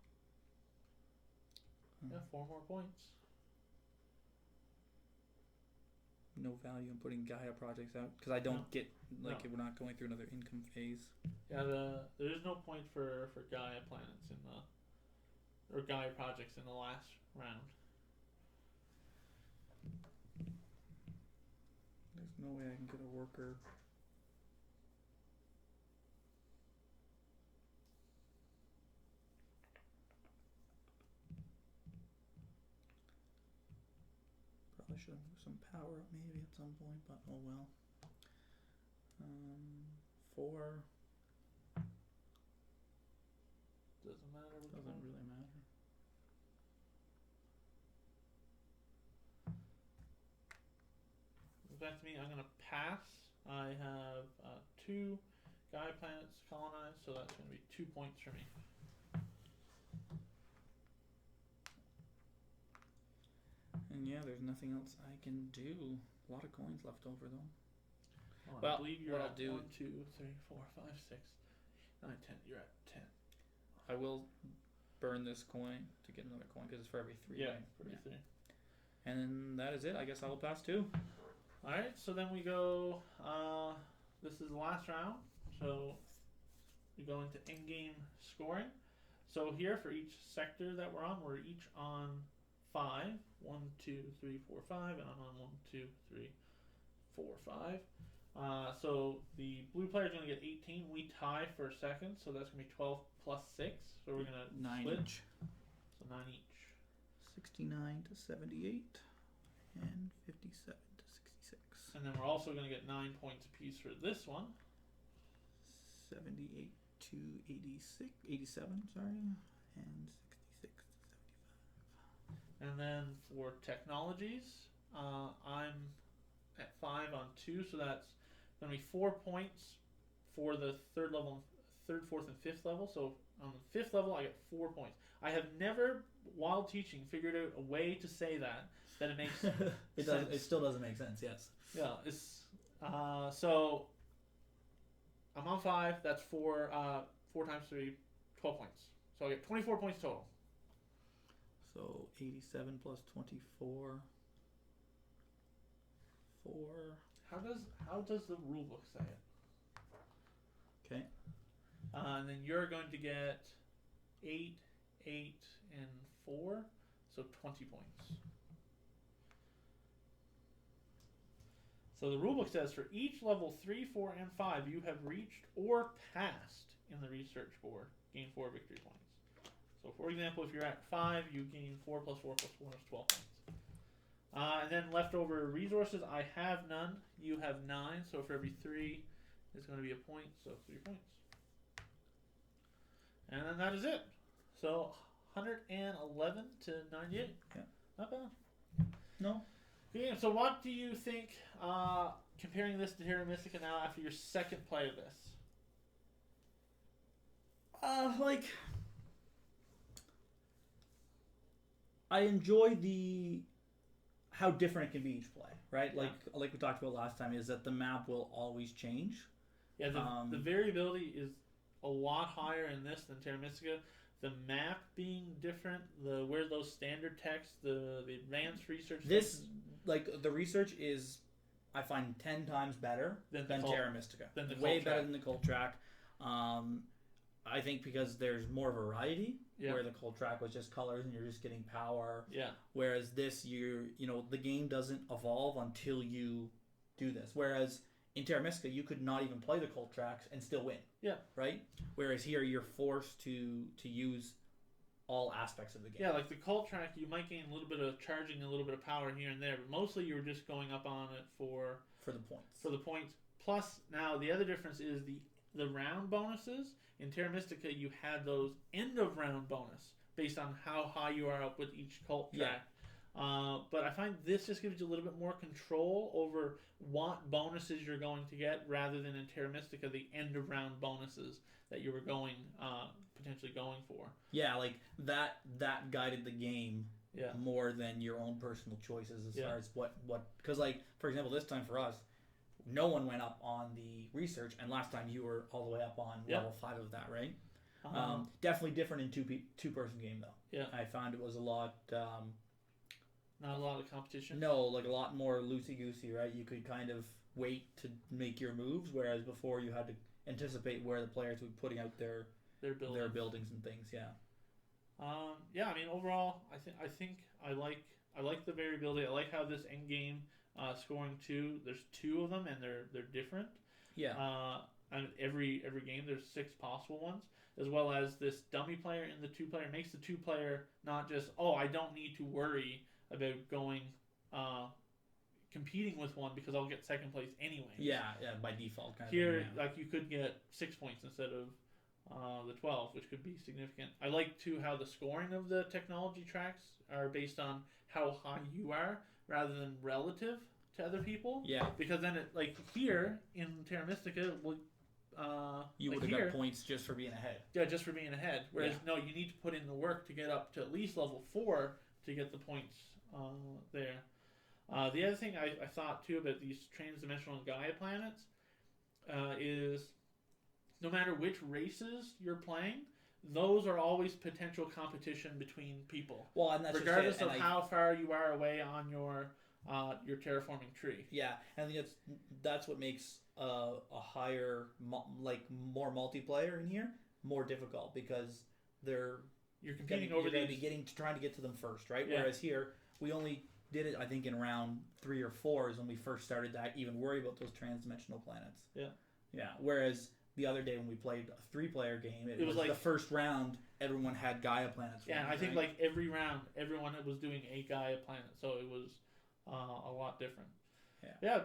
Yeah, 4 more points. No value in putting Gaia projects out because I don't get we're not going through another income phase. Yeah, there is no point for Gaia planets or Gaia projects in the last round. There's no way I can get a worker. Probably should have moved some power up maybe at some point, but oh well. 4. Doesn't matter. Doesn't really matter. Back to me. I'm gonna pass. I have 2 Gaia planets colonized, so that's gonna be 2 points for me. And yeah, there's nothing else I can do. A lot of coins left over though. Well, I believe you're what at I'll do- 1, 2, 3, 4, 5, 6, 9, 10. You're at 10. I will burn this coin to get another coin because it's for every 3. Yeah, right? for every 3. And that is it. I guess I will pass too. Alright, so then we go, this is the last round, so we go into in-game scoring. So here for each sector that we're on, we're each on 5. 1, 2, 3, 4, 5, and I'm on 1, 2, 3, 4, 5. So the blue player is going to get 18. We tie for second, so that's going to be 12 plus 6. So we're going to 9 split. each. So 9 each. 69 to 78 and 57 to 66. And then we're also going to get 9 points apiece for this one. 78 to 86, 87, sorry, and 66 to 75. And then for technologies, I'm at 5 on 2, so that's going to be 4 points for the third level, 3rd, 4th, and 5th level. So on the 5th level, I get 4 points. I have never, while teaching, figured out a way to say that it makes It sense. It still doesn't make sense. Yes. Yeah, it's so I'm on 5. That's 4 times 3, 12 points. So I get 24 points total. So 87 plus 24. 4. How does the rule book say it? Okay. And then you're going to get 8, 8, and 4, so 20 points. So the rulebook says for each level 3, 4, and 5 you have reached or passed in the research board, gain 4 victory points. So for example, if you're at 5, you gain 4 plus 4 plus 4 is 12 points. And then leftover resources, I have none. You have 9, so for every 3 is going to be a point, so 3 points. And then that is it. So 111 to 98. Yeah. Not bad. No. Yeah, so what do you think, comparing this to Terra Mystica now after your second play of this? I enjoy how different it can be each play, right? Yeah. Like we talked about last time, is that the map will always change. Yeah, the variability is a lot higher in this than Terra Mystica. The map being different, where those standard texts, the advanced research. The research is, I find, 10 times better than Terra Mystica. Way better than the cult track. I think because there's more variety, where the cult track was just colors and you're just getting power. Yeah. Whereas this, the game doesn't evolve until you do this. Whereas in Terra Mystica, you could not even play the cult tracks and still win. Yeah. Right? Whereas here, you're forced to use all aspects of the game. Yeah, like the cult track, you might gain a little bit of charging, a little bit of power here and there, but mostly you were just going up on it for the points. For the points. Plus, now the other difference is the round bonuses. In Terra Mystica, you had those end of round bonus based on how high you are up with each cult track. But I find this just gives you a little bit more control over what bonuses you're going to get, rather than in Terra Mystica, the end of round bonuses that you were potentially going for. Yeah, like that guided the game Yeah. more than your own personal choices as far as what because like for example this time for us no one went up on the research and last time you were all the way up on level 5 of that, right? Definitely different in two-person game though. Yeah. I found it was a lot not a lot of competition. No, like a lot more loosey-goosey, right? You could kind of wait to make your moves, whereas before you had to anticipate where the players would be putting out their buildings and things. Yeah. I mean, overall, I think I like the variability. I like how this end game scoring two. There's 2 of them, and they're different. Yeah. And every game there's 6 possible ones, as well as this dummy player and the 2-player makes the 2-player not just I don't need to worry about going competing with one because I'll get second place anyway. Yeah, by default kind here, of thing, like you could get 6 points instead of the 12, which could be significant. I like too how the scoring of the technology tracks are based on how high you are rather than relative to other people. Yeah. Because then it like here in Terra Mystica, you would have got points just for being ahead. Yeah, just for being ahead. Whereas no, you need to put in the work to get up to at least level 4 to get the points there. The other thing I thought too about these trans-dimensional Gaia planets is no matter which races you're playing, those are always potential competition between people. Well, and that's regardless of how far you are away on your terraforming tree. Yeah, and I think that's what makes a higher more multiplayer in here more difficult because you're competing over trying to get to them first, right? Yeah. Whereas here we only did it I think in round 3 or 4 is when we first started to even worry about those trans-dimensional planets. Yeah. Yeah. Whereas the other day when we played a 3-player game, it was like the first round everyone had Gaia planets. Yeah, I think like every round everyone was doing a Gaia planet, so it was a lot different. Yeah.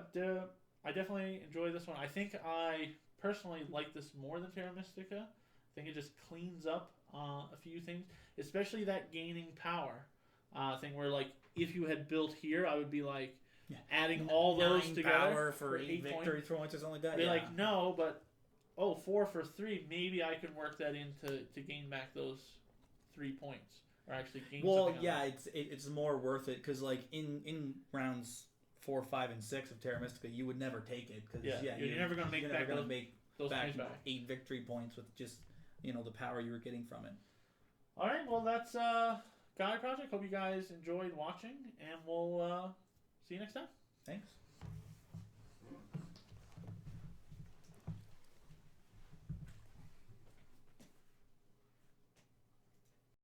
I definitely enjoy this one. I think I personally like this more than Terra Mystica. I think it just cleans up a few things, especially that gaining power thing where like if you had built here, I would be like adding all those together power for 8 victory points or something like that. Be like no, but 4 for 3, maybe I can work that in to gain back those 3 points or actually gain. Well, yeah, it's more worth it because like in rounds 4, 5, and 6 of Terra Mystica, you would never take it because you're never going to make those back points back 8 victory points with just the power you were getting from it. All right, well that's Gaia Project. Hope you guys enjoyed watching, and we'll see you next time. Thanks.